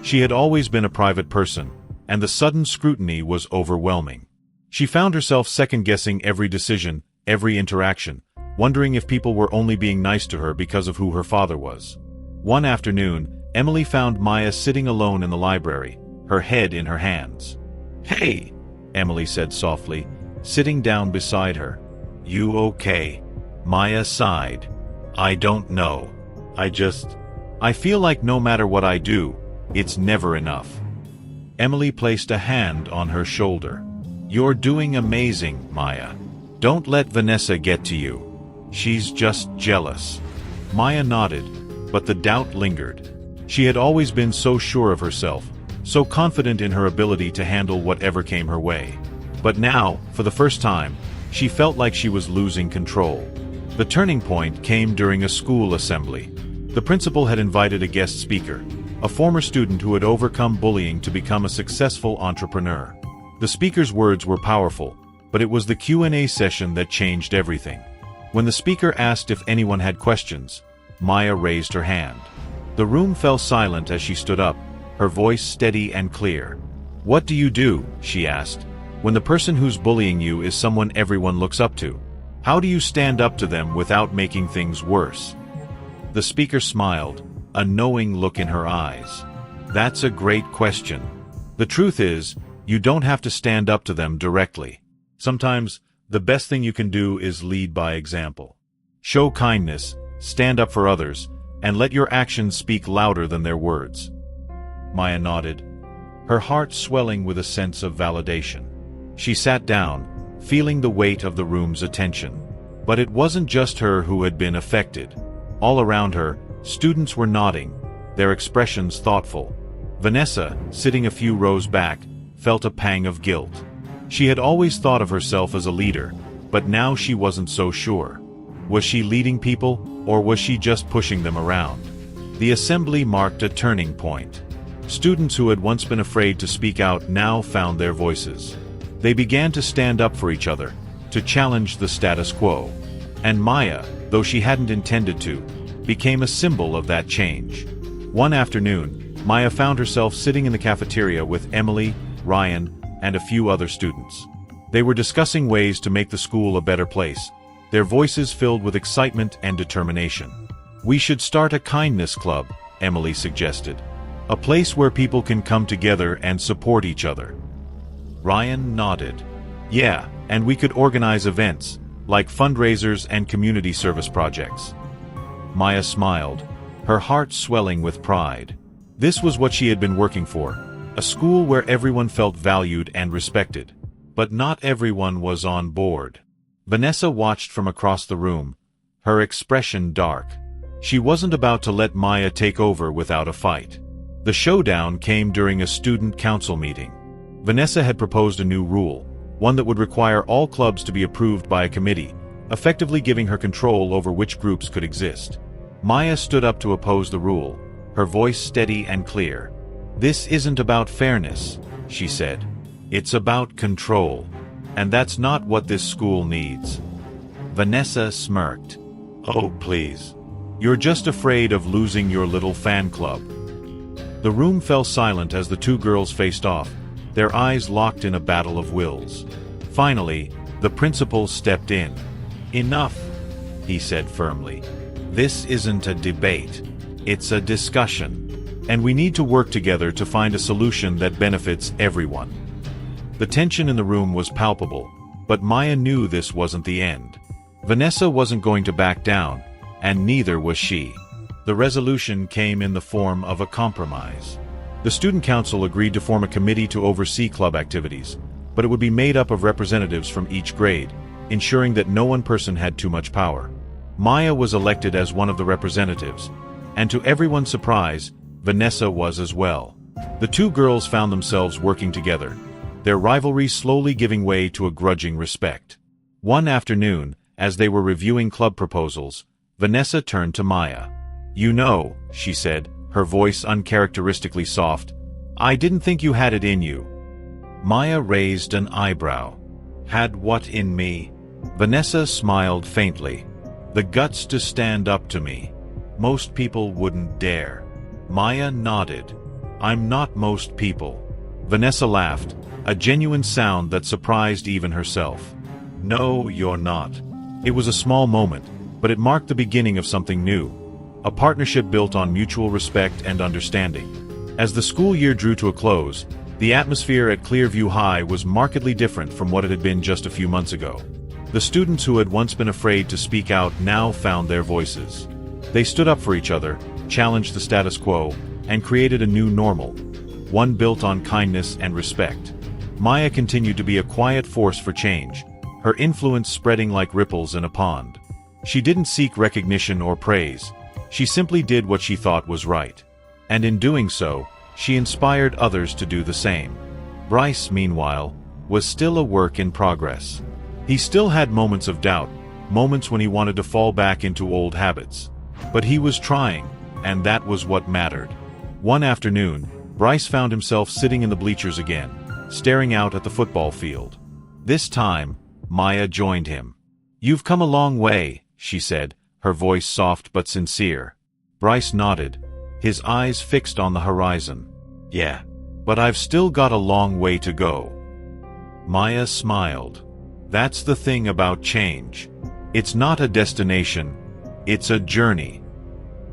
She had always been a private person, and the sudden scrutiny was overwhelming. She found herself second-guessing every decision, every interaction, wondering if people were only being nice to her because of who her father was. One afternoon, Emily found Maya sitting alone in the library, her head in her hands. "Hey," Emily said softly, sitting down beside her. "You okay?" Maya sighed. "I don't know. I feel like no matter what I do, it's never enough." Emily placed a hand on her shoulder. "You're doing amazing, Maya. Don't let Vanessa get to you. She's just jealous." Maya nodded, but the doubt lingered. She had always been so sure of herself, so confident in her ability to handle whatever came her way. But now, for the first time, she felt like she was losing control. The turning point came during a school assembly. The principal had invited a guest speaker, a former student who had overcome bullying to become a successful entrepreneur. The speaker's words were powerful, but it was the Q&A session that changed everything. When the speaker asked if anyone had questions, Maya raised her hand. The room fell silent as she stood up, her voice steady and clear. "What do you do?" she asked, "when the person who's bullying you is someone everyone looks up to? How do you stand up to them without making things worse?" The speaker smiled, a knowing look in her eyes. "That's a great question. The truth is, you don't have to stand up to them directly. Sometimes, the best thing you can do is lead by example. Show kindness, stand up for others, and let your actions speak louder than their words." Maya nodded, her heart swelling with a sense of validation. She sat down, feeling the weight of the room's attention. But it wasn't just her who had been affected. All around her, students were nodding, their expressions thoughtful. Vanessa, sitting a few rows back, felt a pang of guilt. She had always thought of herself as a leader, but now she wasn't so sure. Was she leading people, or was she just pushing them around? The assembly marked a turning point. Students who had once been afraid to speak out now found their voices. They began to stand up for each other, to challenge the status quo. And Maya, though she hadn't intended to, became a symbol of that change. One afternoon, Maya found herself sitting in the cafeteria with Emily, Ryan, and a few other students. They were discussing ways to make the school a better place, their voices filled with excitement and determination. "We should start a kindness club," Emily suggested. "A place where people can come together and support each other." Ryan nodded. "Yeah, and we could organize events, like fundraisers and community service projects." Maya smiled, her heart swelling with pride. This was what she had been working for, a school where everyone felt valued and respected. But not everyone was on board. Vanessa watched from across the room, her expression dark. She wasn't about to let Maya take over without a fight. The showdown came during a student council meeting. Vanessa had proposed a new rule, one that would require all clubs to be approved by a committee, effectively giving her control over which groups could exist. Maya stood up to oppose the rule, her voice steady and clear. "This isn't about fairness," she said. "It's about control. And that's not what this school needs." Vanessa smirked. "Oh, please. You're just afraid of losing your little fan club." The room fell silent as the two girls faced off, their eyes locked in a battle of wills. Finally, the principal stepped in. "Enough," he said firmly. "This isn't a debate. It's a discussion. And we need to work together to find a solution that benefits everyone." The tension in the room was palpable, but Maya knew this wasn't the end. Vanessa wasn't going to back down, and neither was she. The resolution came in the form of a compromise. The student council agreed to form a committee to oversee club activities, but it would be made up of representatives from each grade, ensuring that no one person had too much power. Maya was elected as one of the representatives, and to everyone's surprise, Vanessa was as well. The two girls found themselves working together, their rivalry slowly giving way to a grudging respect. One afternoon, as they were reviewing club proposals, Vanessa turned to Maya. "You know," she said, her voice uncharacteristically soft, "I didn't think you had it in you." Maya raised an eyebrow. "Had what in me?" Vanessa smiled faintly. "The guts to stand up to me. Most people wouldn't dare." Maya nodded. "I'm not most people." Vanessa laughed, a genuine sound that surprised even herself. "No, you're not." It was a small moment, but it marked the beginning of something new. A partnership built on mutual respect and understanding. As the school year drew to a close, the atmosphere at Clearview High was markedly different from what it had been just a few months ago. The students who had once been afraid to speak out now found their voices. They stood up for each other, challenged the status quo, and created a new normal, one built on kindness and respect. Maya continued to be a quiet force for change, her influence spreading like ripples in a pond. She didn't seek recognition or praise. She simply did what she thought was right. And in doing so, she inspired others to do the same. Bryce, meanwhile, was still a work in progress. He still had moments of doubt, moments when he wanted to fall back into old habits. But he was trying, and that was what mattered. One afternoon, Bryce found himself sitting in the bleachers again, staring out at the football field. This time, Maya joined him. "You've come a long way," she said, her voice soft but sincere. Bryce nodded, his eyes fixed on the horizon. "Yeah, but I've still got a long way to go." Maya smiled. "That's the thing about change. It's not a destination, it's a journey."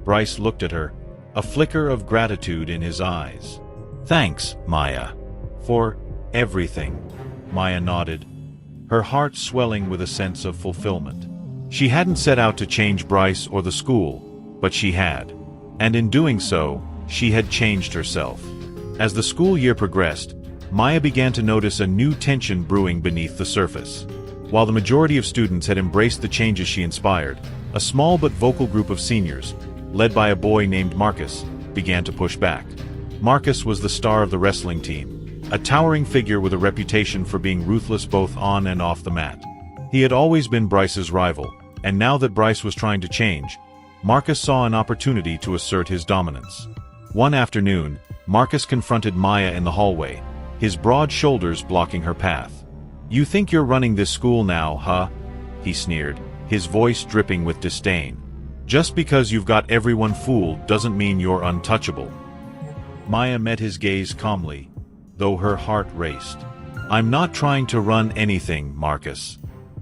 Bryce looked at her, a flicker of gratitude in his eyes. "Thanks, Maya. For everything." Maya nodded, her heart swelling with a sense of fulfillment. She hadn't set out to change Bryce or the school, but she had. And in doing so, she had changed herself. As the school year progressed, Maya began to notice a new tension brewing beneath the surface. While the majority of students had embraced the changes she inspired, a small but vocal group of seniors, led by a boy named Marcus, began to push back. Marcus was the star of the wrestling team, a towering figure with a reputation for being ruthless both on and off the mat. He had always been Bryce's rival, and now that Bryce was trying to change, Marcus saw an opportunity to assert his dominance. One afternoon, Marcus confronted Maya in the hallway, his broad shoulders blocking her path. "You think you're running this school now, huh?" he sneered, his voice dripping with disdain. "Just because you've got everyone fooled doesn't mean you're untouchable." Maya met his gaze calmly, though her heart raced. "I'm not trying to run anything, Marcus.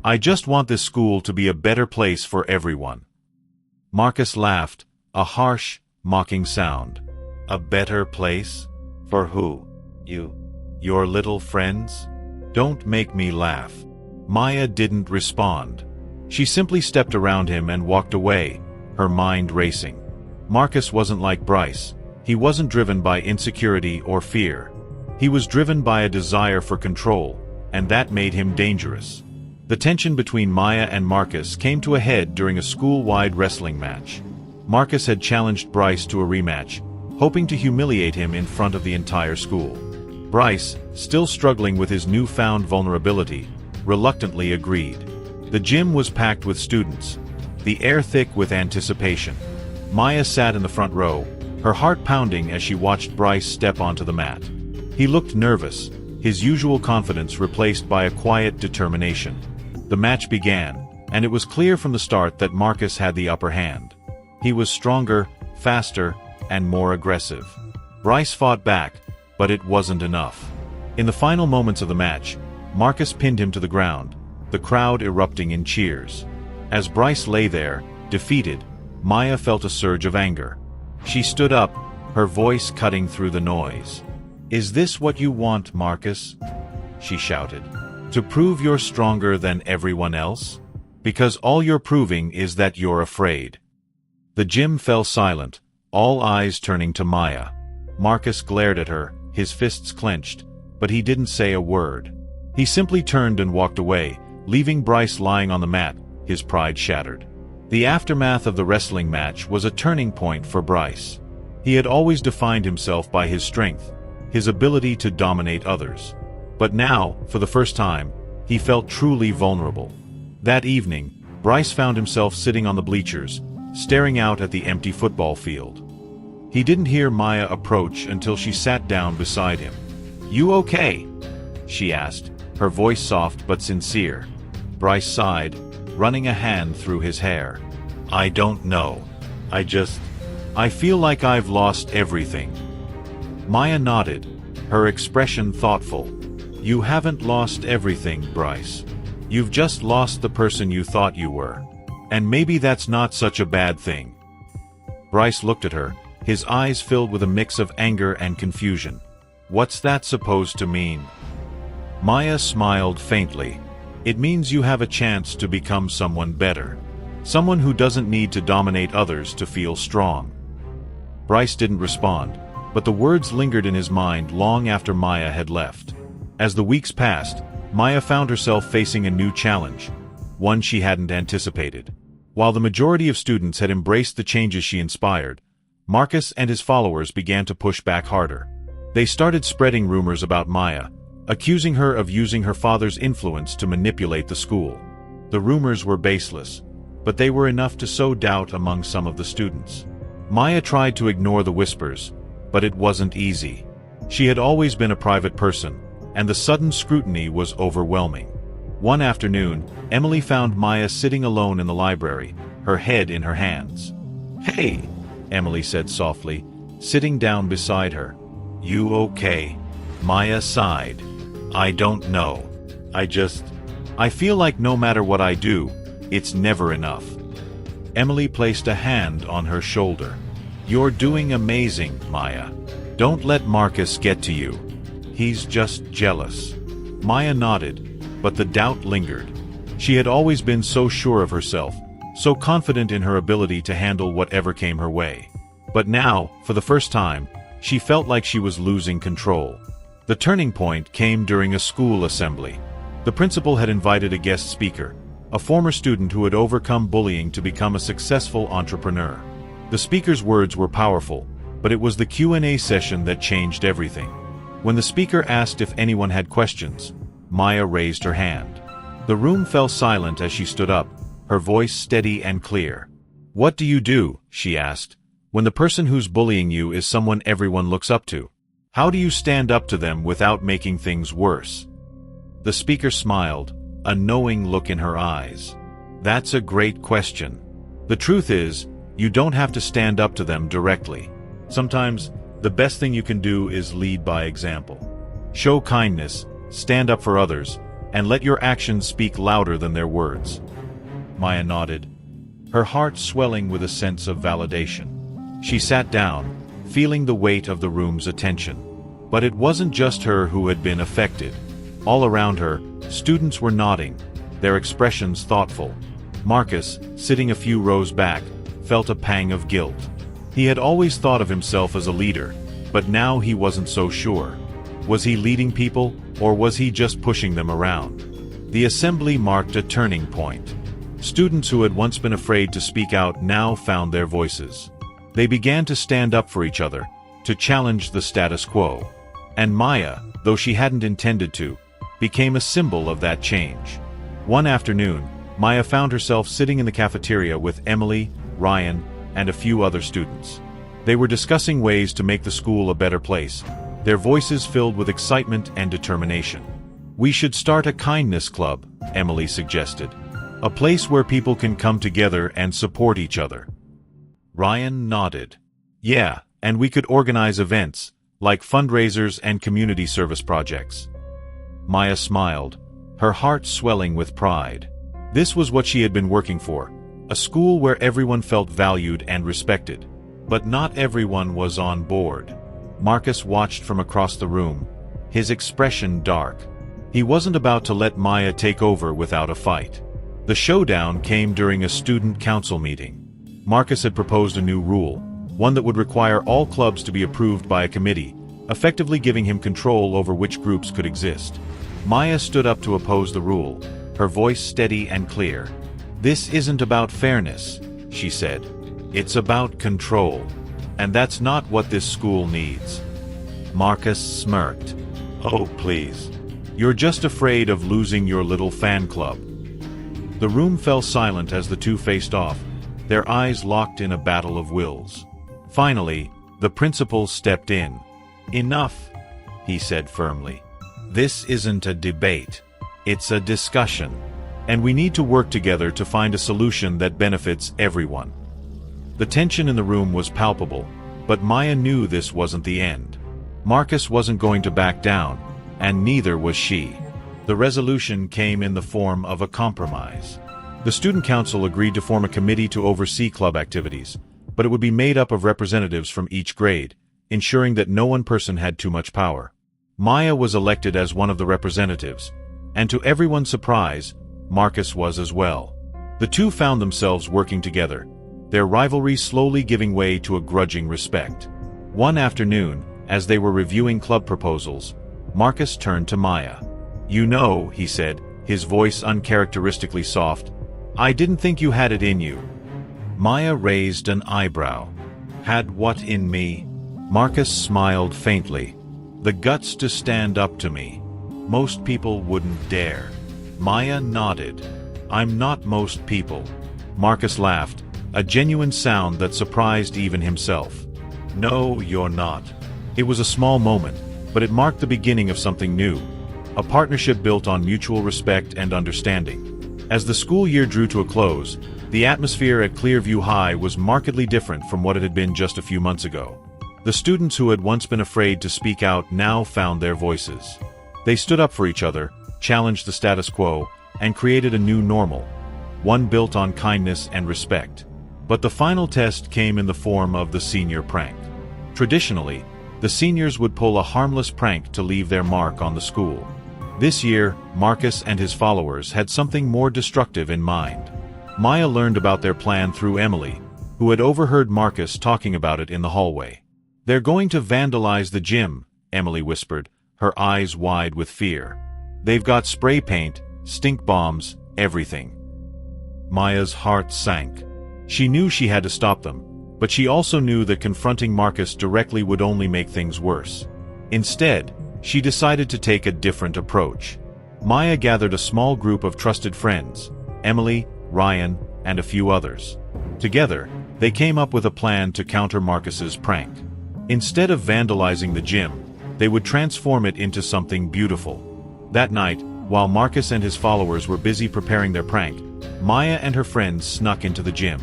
I just want this school to be a better place for everyone." Marcus laughed, a harsh, mocking sound. "A better place? For who? Your little friends? Don't make me laugh." Maya didn't respond. She simply stepped around him and walked away, her mind racing. Marcus wasn't like Bryce. He wasn't driven by insecurity or fear. He was driven by a desire for control, and that made him dangerous. The tension between Maya and Marcus came to a head during a school-wide wrestling match. Marcus had challenged Bryce to a rematch, hoping to humiliate him in front of the entire school. Bryce, still struggling with his newfound vulnerability, reluctantly agreed. The gym was packed with students, the air thick with anticipation. Maya sat in the front row, her heart pounding as she watched Bryce step onto the mat. He looked nervous, his usual confidence replaced by a quiet determination. The match began, and it was clear from the start that Marcus had the upper hand. He was stronger, faster, and more aggressive. Bryce fought back, but it wasn't enough. In the final moments of the match, Marcus pinned him to the ground, the crowd erupting in cheers. As Bryce lay there, defeated, Maya felt a surge of anger. She stood up, her voice cutting through the noise. "Is this what you want, Marcus?" she shouted. "To prove you're stronger than everyone else? Because all you're proving is that you're afraid." The gym fell silent, all eyes turning to Maya. Marcus glared at her, his fists clenched, but he didn't say a word. He simply turned and walked away, leaving Bryce lying on the mat, his pride shattered. The aftermath of the wrestling match was a turning point for Bryce. He had always defined himself by his strength, his ability to dominate others. But now, for the first time, he felt truly vulnerable. That evening, Bryce found himself sitting on the bleachers, staring out at the empty football field. He didn't hear Maya approach until she sat down beside him. "You okay?" she asked, her voice soft but sincere. Bryce sighed, running a hand through his hair. "I don't know. I feel like I've lost everything." Maya nodded, her expression thoughtful. "You haven't lost everything, Bryce. You've just lost the person you thought you were. And maybe that's not such a bad thing." Bryce looked at her, his eyes filled with a mix of anger and confusion. "What's that supposed to mean?" Maya smiled faintly. "It means you have a chance to become someone better. Someone who doesn't need to dominate others to feel strong." Bryce didn't respond, but the words lingered in his mind long after Maya had left. As the weeks passed, Maya found herself facing a new challenge, one she hadn't anticipated. While the majority of students had embraced the changes she inspired, Marcus and his followers began to push back harder. They started spreading rumors about Maya, accusing her of using her father's influence to manipulate the school. The rumors were baseless, but they were enough to sow doubt among some of the students. Maya tried to ignore the whispers, but it wasn't easy. She had always been a private person, and the sudden scrutiny was overwhelming. One afternoon, Emily found Maya sitting alone in the library, her head in her hands. "Hey," Emily said softly, sitting down beside her. "You okay?" Maya sighed. "I don't know. I feel like no matter what I do, it's never enough." Emily placed a hand on her shoulder. "You're doing amazing, Maya. Don't let Marcus get to you. He's just jealous." Maya nodded, but the doubt lingered. She had always been so sure of herself, so confident in her ability to handle whatever came her way. But now, for the first time, she felt like she was losing control. The turning point came during a school assembly. The principal had invited a guest speaker, a former student who had overcome bullying to become a successful entrepreneur. The speaker's words were powerful, but it was the Q&A session that changed everything. When the speaker asked if anyone had questions, Maya raised her hand. The room fell silent as she stood up, her voice steady and clear. "What do you do," she asked, "when the person who's bullying you is someone everyone looks up to? How do you stand up to them without making things worse?" The speaker smiled, a knowing look in her eyes. "That's a great question. The truth is, you don't have to stand up to them directly. Sometimes, the best thing you can do is lead by example. Show kindness, stand up for others, and let your actions speak louder than their words." Maya nodded, her heart swelling with a sense of validation. She sat down, feeling the weight of the room's attention. But it wasn't just her who had been affected. All around her, students were nodding, their expressions thoughtful. Marcus, sitting a few rows back, felt a pang of guilt. He had always thought of himself as a leader, but now he wasn't so sure. Was he leading people, or was he just pushing them around? The assembly marked a turning point. Students who had once been afraid to speak out now found their voices. They began to stand up for each other, to challenge the status quo. And Maya, though she hadn't intended to, became a symbol of that change. One afternoon, Maya found herself sitting in the cafeteria with Emily, Ryan, and a few other students. They were discussing ways to make the school a better place, their voices filled with excitement and determination. "We should start a kindness club," Emily suggested. "A place where people can come together and support each other." Ryan nodded. "Yeah, and we could organize events, like fundraisers and community service projects." Maya smiled, her heart swelling with pride. This was what she had been working for, a school where everyone felt valued and respected. But not everyone was on board. Marcus watched from across the room, his expression dark. He wasn't about to let Maya take over without a fight. The showdown came during a student council meeting. Marcus had proposed a new rule, one that would require all clubs to be approved by a committee, effectively giving him control over which groups could exist. Maya stood up to oppose the rule, her voice steady and clear. "This isn't about fairness," she said. "It's about control. And that's not what this school needs." Marcus smirked. "Oh, please. You're just afraid of losing your little fan club." The room fell silent as the two faced off, their eyes locked in a battle of wills. Finally, the principal stepped in. "Enough," he said firmly. "This isn't a debate. It's a discussion. And we need to work together to find a solution that benefits everyone." The tension in the room was palpable, but Maya knew this wasn't the end. Marcus wasn't going to back down, and neither was she. The resolution came in the form of a compromise. The student council agreed to form a committee to oversee club activities, but it would be made up of representatives from each grade, ensuring that no one person had too much power. Maya was elected as one of the representatives, and to everyone's surprise, Marcus was as well. The two found themselves working together, their rivalry slowly giving way to a grudging respect. One afternoon, as they were reviewing club proposals, Marcus turned to Maya. "You know," he said, his voice uncharacteristically soft, "I didn't think you had it in you." Maya raised an eyebrow. "Had what in me?" Marcus smiled faintly. "The guts to stand up to me. Most people wouldn't dare." Maya nodded. "I'm not most people." Marcus laughed, a genuine sound that surprised even himself. "No, you're not." It was a small moment, but it marked the beginning of something new. A partnership built on mutual respect and understanding. As the school year drew to a close, the atmosphere at Clearview High was markedly different from what it had been just a few months ago. The students who had once been afraid to speak out now found their voices. They stood up for each other, challenged the status quo, and created a new normal, one built on kindness and respect. But the final test came in the form of the senior prank. Traditionally, the seniors would pull a harmless prank to leave their mark on the school. This year, Marcus and his followers had something more destructive in mind. Maya learned about their plan through Emily, who had overheard Marcus talking about it in the hallway. "They're going to vandalize the gym," Emily whispered, her eyes wide with fear. "They've got spray paint, stink bombs, everything." Maya's heart sank. She knew she had to stop them, but she also knew that confronting Marcus directly would only make things worse. Instead, she decided to take a different approach. Maya gathered a small group of trusted friends, Emily, Ryan, and a few others. Together, they came up with a plan to counter Marcus's prank. Instead of vandalizing the gym, they would transform it into something beautiful. That night, while Marcus and his followers were busy preparing their prank, Maya and her friends snuck into the gym.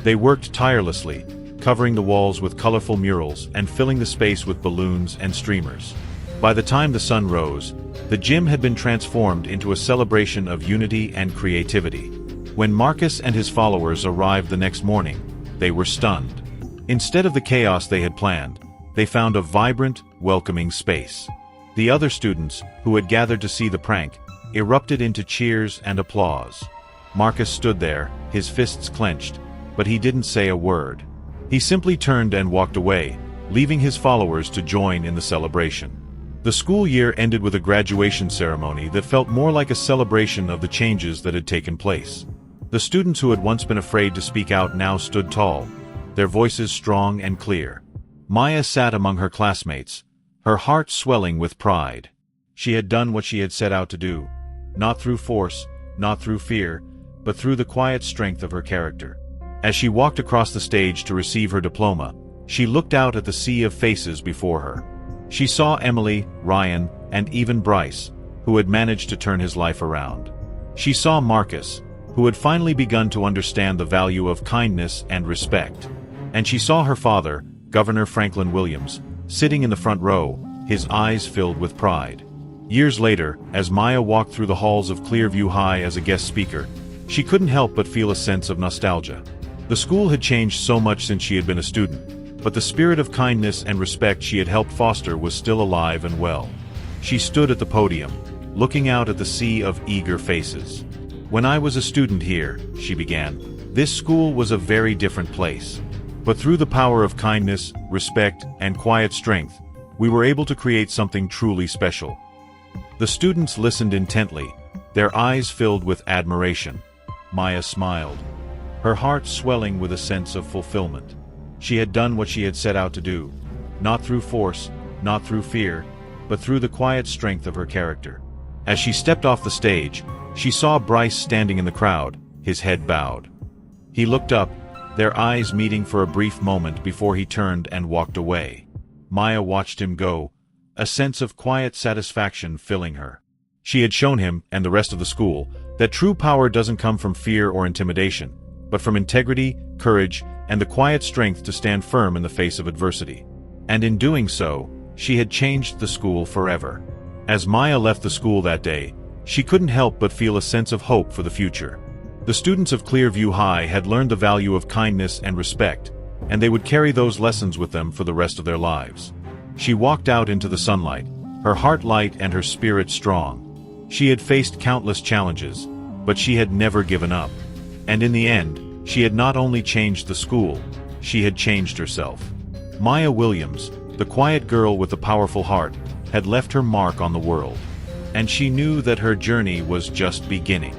They worked tirelessly, covering the walls with colorful murals and filling the space with balloons and streamers. By the time the sun rose, the gym had been transformed into a celebration of unity and creativity. When Marcus and his followers arrived the next morning, they were stunned. Instead of the chaos they had planned, they found a vibrant, welcoming space. The other students, who had gathered to see the prank, erupted into cheers and applause. Marcus stood there, his fists clenched, but he didn't say a word. He simply turned and walked away, leaving his followers to join in the celebration. The school year ended with a graduation ceremony that felt more like a celebration of the changes that had taken place. The students who had once been afraid to speak out now stood tall, their voices strong and clear. Maya sat among her classmates, her heart swelling with pride. She had done what she had set out to do, not through force, not through fear, but through the quiet strength of her character. As she walked across the stage to receive her diploma, she looked out at the sea of faces before her. She saw Emily, Ryan, and even Bryce, who had managed to turn his life around. She saw Marcus, who had finally begun to understand the value of kindness and respect. And she saw her father, Governor Franklin Williams, sitting in the front row, his eyes filled with pride. Years later, as Maya walked through the halls of Clearview High as a guest speaker, she couldn't help but feel a sense of nostalgia. The school had changed so much since she had been a student, but the spirit of kindness and respect she had helped foster was still alive and well. She stood at the podium, looking out at the sea of eager faces. "When I was a student here," she began, This school was a very different place. But through the power of kindness, respect, and quiet strength, we were able to create something truly special. The students listened intently, their eyes filled with admiration. Maya smiled, her heart swelling with a sense of fulfillment. She had done what she had set out to do, not through force, not through fear, but through the quiet strength of her character. As she stepped off the stage, she saw Bryce standing in the crowd, his head bowed. He looked up, their eyes meeting for a brief moment before he turned and walked away. Maya watched him go, a sense of quiet satisfaction filling her. She had shown him, and the rest of the school, that true power doesn't come from fear or intimidation, but from integrity, courage, and the quiet strength to stand firm in the face of adversity. And in doing so, she had changed the school forever. As Maya left the school that day, she couldn't help but feel a sense of hope for the future. The students of Clearview High had learned the value of kindness and respect, and they would carry those lessons with them for the rest of their lives. She walked out into the sunlight, her heart light and her spirit strong. She had faced countless challenges, but she had never given up. And in the end, she had not only changed the school, she had changed herself. Maya Williams, the quiet girl with the powerful heart, had left her mark on the world. And she knew that her journey was just beginning.